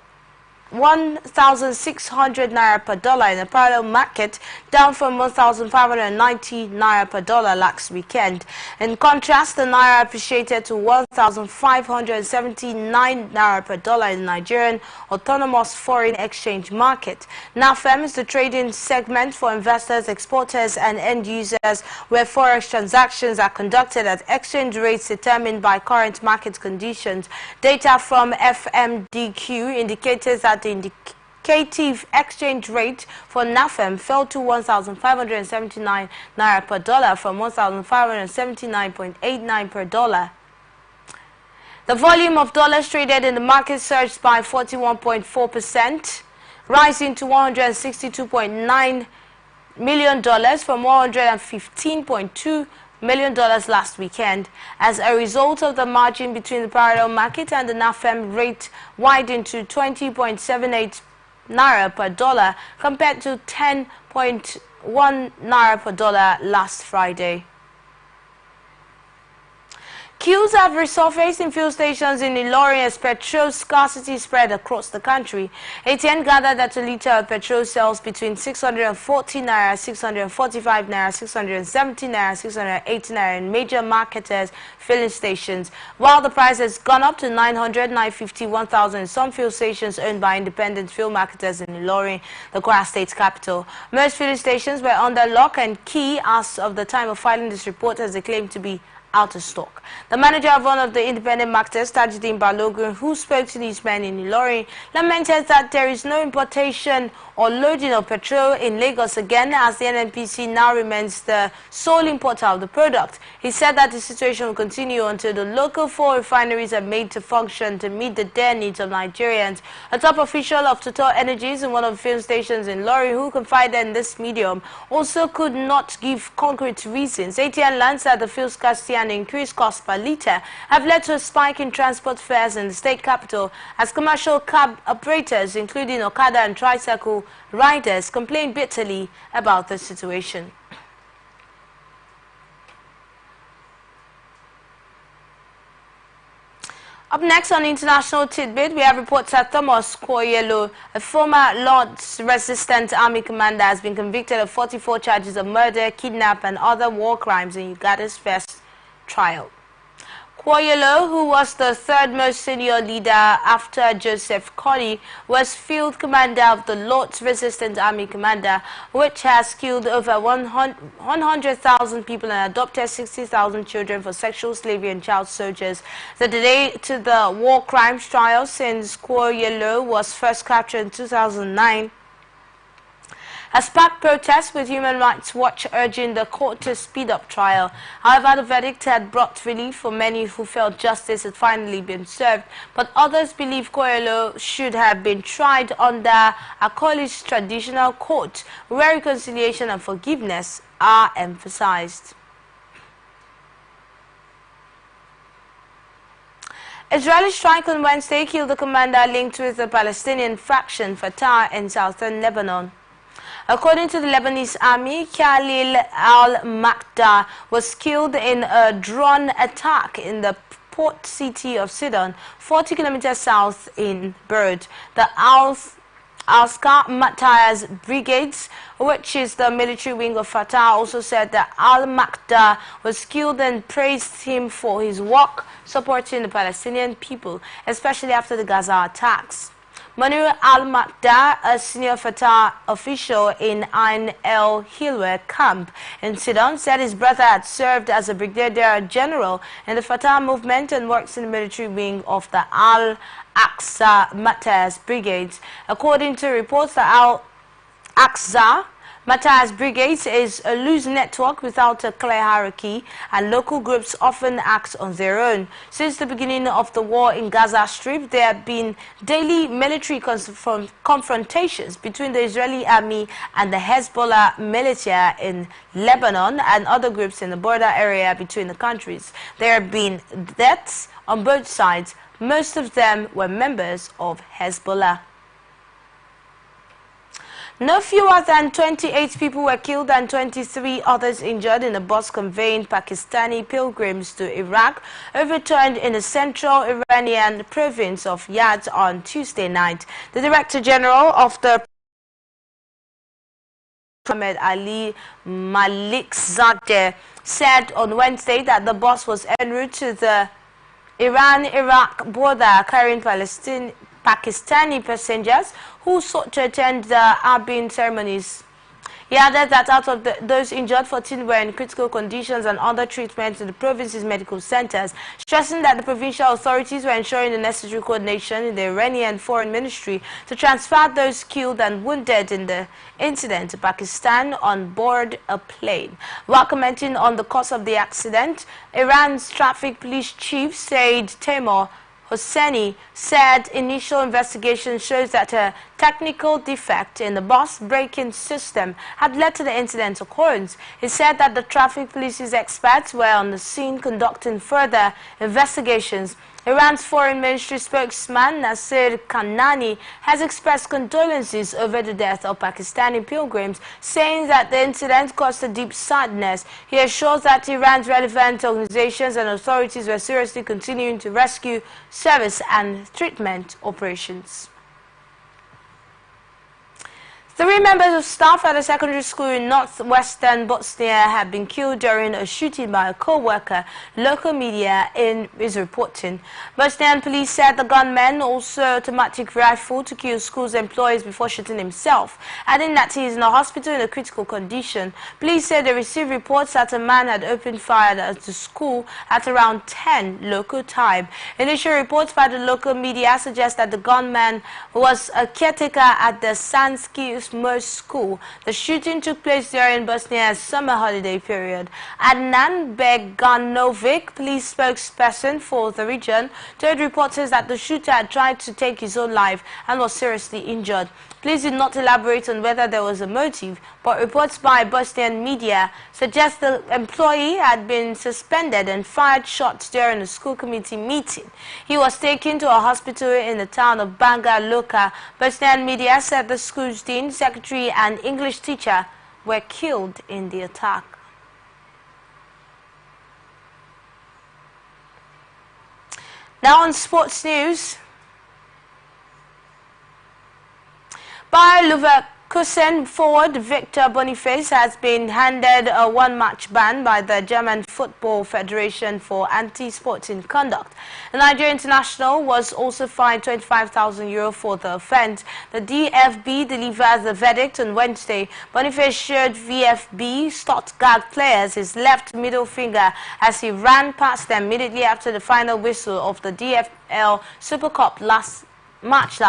1,600 naira per dollar in the parallel market, down from 1,590 naira per dollar last weekend. In contrast, the naira appreciated to 1,579 naira per dollar in the Nigerian autonomous foreign exchange market. NAFEM is the trading segment for investors, exporters, and end users, where forex transactions are conducted at exchange rates determined by current market conditions. Data from FMDQ indicated that the indicative exchange rate for NAFEM fell to 1,579 naira per dollar from 1,579.89 per dollar. The volume of dollars traded in the market surged by 41.4%, rising to $162.9 million from $115.2 million last weekend. As a result of the margin between the parallel market and the NAFEM rate widened to 20.78 naira per dollar compared to 10.1 naira per dollar last Friday. Queues have resurfaced in fuel stations in Ilorin as petrol scarcity spread across the country. ATN gathered that a litre of petrol sells between 640 naira, 645 naira, 670 naira, 680 naira in major marketers' filling stations, while the price has gone up to 900, 950, 1,000 in some fuel stations owned by independent fuel marketers in Ilorin, the Kwara State capital. Most filling stations were under lock and key as of the time of filing this report, as they claim to be out of stock. The manager of one of the independent marketers, Tajuddin Balogun, who spoke to these men in Ilorin, lamented that there is no importation or loading of petrol in Lagos again, as the NNPC now remains the sole importer of the product. He said that the situation will continue until the local 4 refineries are made to function to meet the dire needs of Nigerians. A top official of Total Energies in one of the fuel stations in Ilorin, who confided in this medium, also could not give concrete reasons. ATN learns that the fuel scarcity and increased cost per litre have led to a spike in transport fares in the state capital, as commercial cab operators, including Okada and tricycle riders, complain bitterly about the situation. Up next on International Tidbit, we have reports that Thomas Kwoyelo, a former Lord's Resistance Army commander, has been convicted of 44 charges of murder, kidnap, and other war crimes in Uganda's first trial. Kwoyelo, who was the third most senior leader after Joseph Kony, was field commander of the Lord's Resistance Army Commander, which has killed over 100,000 people and adopted 60,000 children for sexual slavery and child soldiers. The delay to the war crimes trial since Kwoyelo was first captured in 2009 has sparked protests, with Human Rights Watch urging the court to speed up trial. However, the verdict had brought relief for many who felt justice had finally been served, but others believe Kwoyelo should have been tried under a college traditional court, where reconciliation and forgiveness are emphasized. Israeli strike on Wednesday killed the commander linked with the Palestinian faction Fatah in southern Lebanon. According to the Lebanese army, Khalil al-Makda was killed in a drone attack in the port city of Sidon, 40 kilometers south in Beirut. The Al-Ska Matthias Brigades, which is the military wing of Fatah, also said that al-Makda was killed and praised him for his work supporting the Palestinian people, especially after the Gaza attacks. Manur al-Makda, a senior Fatah official in Ain el-Hilwa camp in Sidon, said his brother had served as a brigadier general in the Fatah movement and works in the military wing of the Al-Aqsa Matthias Brigades. According to reports, the Al-Aqsa Matthias Brigades is a loose network without a clear hierarchy, and local groups often act on their own. Since the beginning of the war in Gaza Strip, there have been daily military confrontations between the Israeli army and the Hezbollah militia in Lebanon and other groups in the border area between the countries. There have been deaths on both sides. Most of them were members of Hezbollah. No fewer than 28 people were killed and 23 others injured in a bus conveying Pakistani pilgrims to Iraq, overturned in the central Iranian province of Yazd on Tuesday night. The Director General of the Ahmed Ali Malikzadeh said on Wednesday that the bus was en route to the Iran-Iraq border carrying Pakistani passengers who sought to attend the Arbin ceremonies. He added that out of those injured, 14 were in critical conditions and under treatment in the province's medical centers, stressing that the provincial authorities were ensuring the necessary coordination in the Iranian Foreign Ministry to transfer those killed and wounded in the incident to Pakistan on board a plane. While commenting on the cause of the accident, Iran's traffic police chief Said Taimur Hosseini said initial investigation shows that a technical defect in the bus braking system had led to the incident's occurrence. He said that the traffic police's experts were on the scene conducting further investigations. Iran's foreign ministry spokesman Nasir Kanani has expressed condolences over the death of Pakistani pilgrims, saying that the incident caused a deep sadness. He assures that Iran's relevant organizations and authorities were seriously continuing to rescue, service and treatment operations. 3 members of staff at a secondary school in northwestern Bosnia have been killed during a shooting by a co-worker, local media is reporting. Bosnian police said the gunman also automatic rifle to kill school's employees before shooting himself, adding that he is in a hospital in a critical condition. Police said they received reports that a man had opened fire at the school at around 10 local time. Initial reports by the local media suggest that the gunman was a caretaker at the Sanski school. The shooting took place during Bosnia's summer holiday period. Adnan Beganovic, police spokesperson for the region, told reporters that the shooter had tried to take his own life and was seriously injured. Police did not elaborate on whether there was a motive, but reports by Bosnian media suggest the employee had been suspended and fired shots during a school committee meeting. He was taken to a hospital in the town of Banja Luka. Bosnian media said the school's dean, secretary and English teacher were killed in the attack. Now on sports news. Bayer Leverkusen forward Victor Boniface has been handed a one-match ban by the German Football Federation for anti-sporting conduct. The Nigerian international was also fined €25,000 for the offence. The DFB delivered the verdict on Wednesday. Boniface showed VfB Stuttgart players his left middle finger as he ran past them immediately after the final whistle of the DFL Super Cup last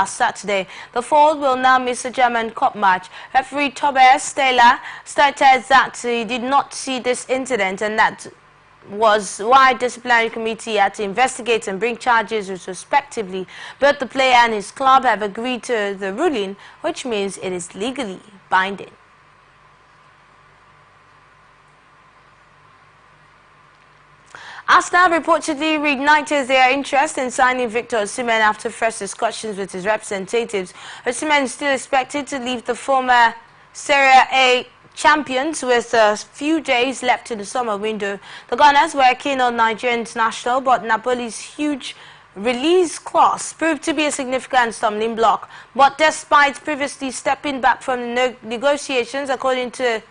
Saturday. The fold will now miss a German Cup match. Referee Tobias Stahler stated that he did not see this incident and that was why disciplinary committee had to investigate and bring charges retrospectively. Both the player and his club have agreed to the ruling, which means it is legally binding. Arsenal reportedly reignited their interest in signing Victor Osimhen after first discussions with his representatives. Osimhen is still expected to leave the former Serie A champions with a few days left in the summer window. The Gunners were keen on Nigerian international, but Napoli's huge release clause proved to be a significant stumbling block. But despite previously stepping back from the negotiations, according to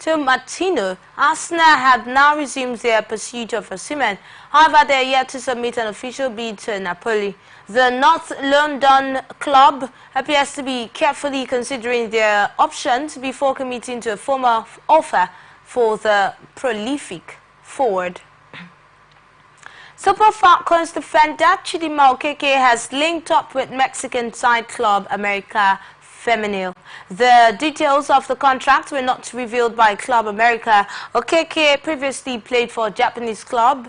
Martino, Arsenal have now resumed their pursuit of Osimhen. However, they are yet to submit an official bid to Napoli. The North London club appears to be carefully considering their options before committing to a formal offer for the prolific forward. Super Falcons defender Chidinma Okeke has linked up with Mexican side club America Femenil. The details of the contract were not revealed by Club America. Okeke previously played for Japanese club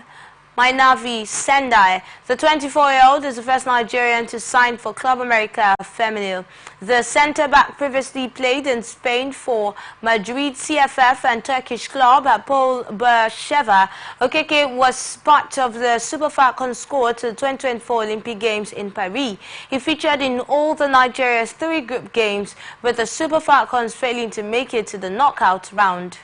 Mainavi Sendai. The 24-year-old is the first Nigerian to sign for Club America Femenil. The centre-back previously played in Spain for Madrid CFF and Turkish club Apol Beersheva. Okeke was part of the Super Falcons squad to the 2024 Olympic Games in Paris. He featured in all the Nigeria's 3 group games, with the Super Falcons failing to make it to the knockout round.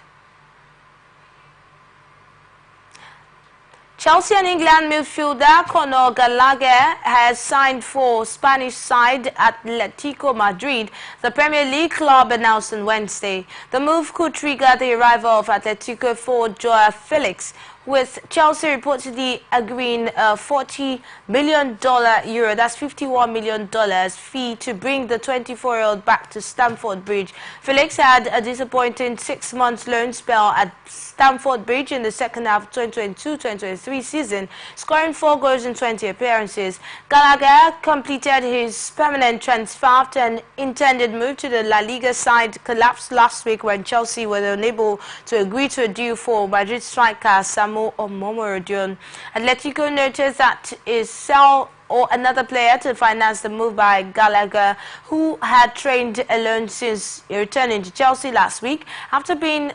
Chelsea and England midfielder Conor Gallagher has signed for Spanish side Atletico Madrid, the Premier League club announced on Wednesday. The move could trigger the arrival of Atletico forward Joao Felix, with Chelsea reportedly agreeing a $40 million that's $51 million fee to bring the 24-year-old back to Stamford Bridge. Felix had a disappointing 6-month loan spell at Stamford Bridge in the second half of 2022-2023 season, scoring 4 goals in 20 appearances. Gallagher completed his permanent transfer after an intended move to the La Liga side collapsed last week when Chelsea were unable to agree to a deal for Madrid striker Samu Omomorodion. Atletico noticed that is sell or another player to finance the move by Gallagher, who had trained alone since returning to Chelsea last week after being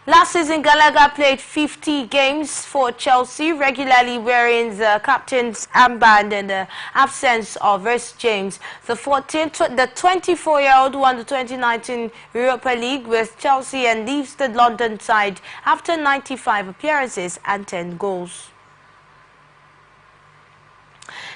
Last season, Gallagher played 50 games for Chelsea, regularly wearing the captain's armband in the absence of Reece James. The 24-year-old won the 2019 Europa League with Chelsea and leaves the London side after 95 appearances and 10 goals.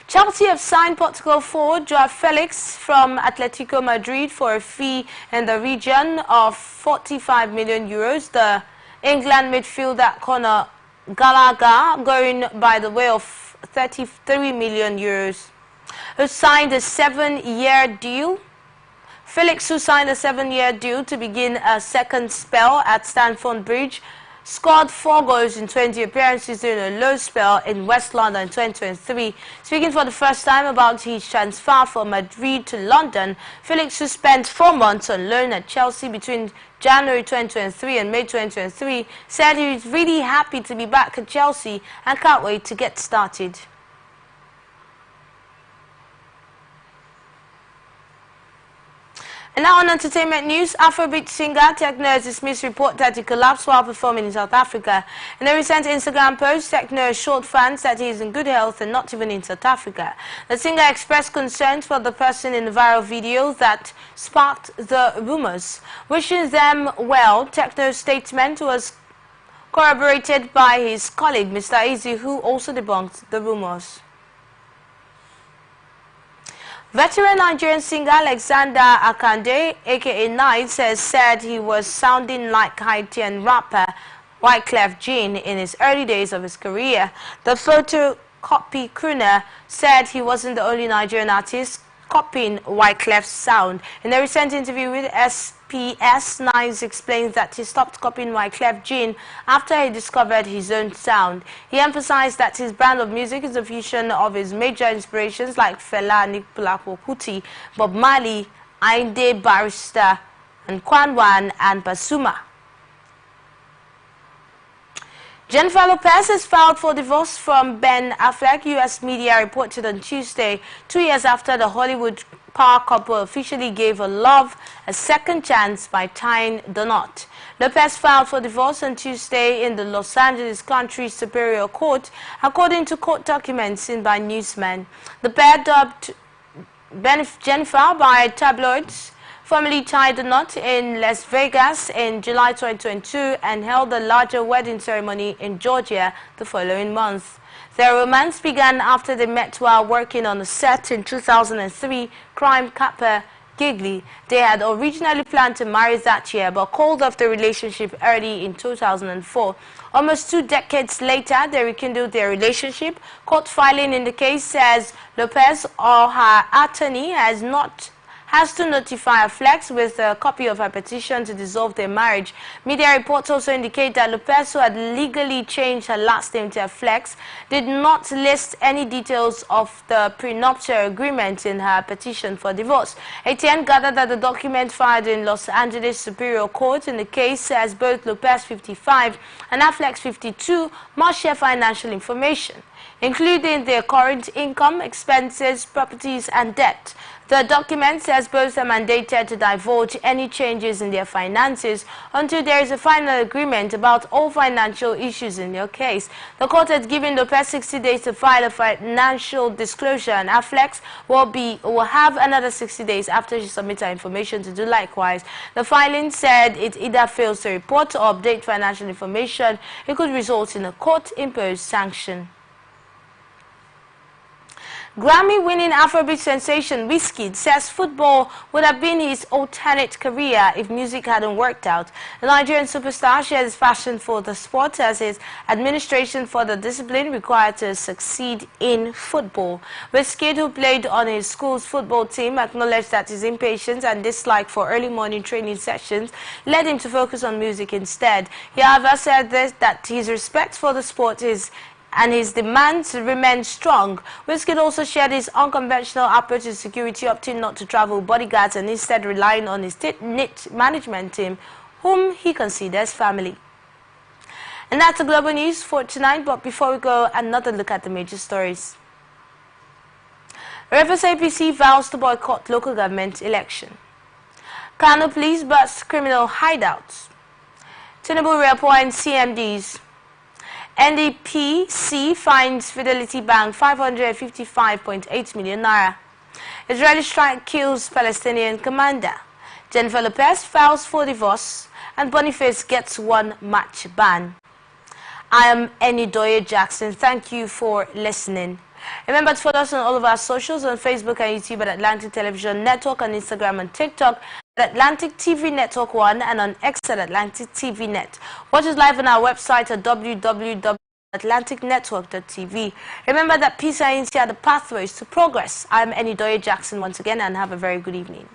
Chelsea have signed Portugal forward Joao Felix from Atletico Madrid for a fee in the region of 45 million euros. The England midfielder Conor Gallagher, going by the way of 33 million euros, who signed a 7-year deal. Felix, who signed a 7-year deal to begin a second spell at Stamford Bridge, scored 4 goals in 20 appearances during a low spell in West London in 2023. Speaking for the first time about his transfer from Madrid to London, Felix, who spent 4 months on loan at Chelsea between January 2023 and May 2023, said he was really happy to be back at Chelsea and can't wait to get started. And now on entertainment news, Afrobeat singer Tekno has dismissed report that he collapsed while performing in South Africa. In a recent Instagram post, Tekno assured fans that he is in good health and not even in South Africa. The singer expressed concerns for the person in the viral video that sparked the rumors. Wishing them well, Tekno's statement was corroborated by his colleague Mr. Easy, who also debunked the rumors. Veteran Nigerian singer Alexander Akande, aka Nice, has said he was sounding like Haitian rapper Wyclef Jean in his early days of his career. The photocopy crooner said he wasn't the only Nigerian artist copying Wyclef's sound. In a recent interview with SPS, Nice explains that he stopped copying Wyclef Jean after he discovered his own sound. He emphasized that his brand of music is a fusion of his major inspirations like Fela Anikulapo Kuti, Bob Marley, Ayinde Barrister, and Kwanwan and Pasuma. Jennifer Lopez has filed for divorce from Ben Affleck, U.S. media reported on Tuesday, 2 years after the Hollywood power couple officially gave her love a second chance by tying the knot. Lopez filed for divorce on Tuesday in the Los Angeles County Superior Court, according to court documents seen by newsmen. The pair, dubbed Jennifer by tabloids, formally tied the knot in Las Vegas in July 2022 and held a larger wedding ceremony in Georgia the following month. Their romance began after they met while working on a set in 2003 crime caper Giggly. They had originally planned to marry that year but called off the relationship early in 2004. Almost 2 decades later, they rekindled their relationship. Court filing in the case says Lopez or her attorney has has to notify Flex with a copy of her petition to dissolve their marriage. Media reports also indicate that Lopez, who had legally changed her last name to Flex, did not list any details of the prenuptial agreement in her petition for divorce. ATN gathered that the document filed in Los Angeles Superior Court in the case says both Lopez 55 and Flex 52 must share financial information, including their current income, expenses, properties, and debt. The document says both are mandated to divulge any changes in their finances until there is a final agreement about all financial issues in their case. The court has given Lopez 60 days to file a financial disclosure, and Flex will have another 60 days after she submits her information to do likewise. The filing said it either fails to report or update financial information, it could result in a court-imposed sanction. Grammy-winning Afrobeat sensation Wizkid says football would have been his alternate career if music hadn't worked out. The Nigerian superstar shares his passion for the sport as his administration for the discipline required to succeed in football. Wizkid, who played on his school's football team, acknowledged that his impatience and dislike for early morning training sessions led him to focus on music instead. He, however, said that his respect for the sport and his demands remain strong. Wizkid also shared his unconventional approach to security, opting not to travel bodyguards and instead relying on his tight-knit management team, whom he considers family. And that's the global news for tonight, but before we go, another look at the major stories. Rivers APC vows to boycott local government election. Kano police bust criminal hideouts. Tinubu reappoints CMDs. NDPC finds Fidelity Bank 555.8 million naira. Israeli strike kills Palestinian commander. Jennifer Lopez files for divorce, and Boniface gets one-match ban. I am Enidoye Jackson. Thank you for listening. Remember to follow us on all of our socials on Facebook and YouTube at Atlantic Television Network, on Instagram and TikTok at Atlantic TV Network 1, and on X at Atlantic TV Net. Watch us live on our website at www.atlanticnetwork.tv. Remember that peace and unity are the pathways to progress. I'm Enidoye Jackson once again, and have a very good evening.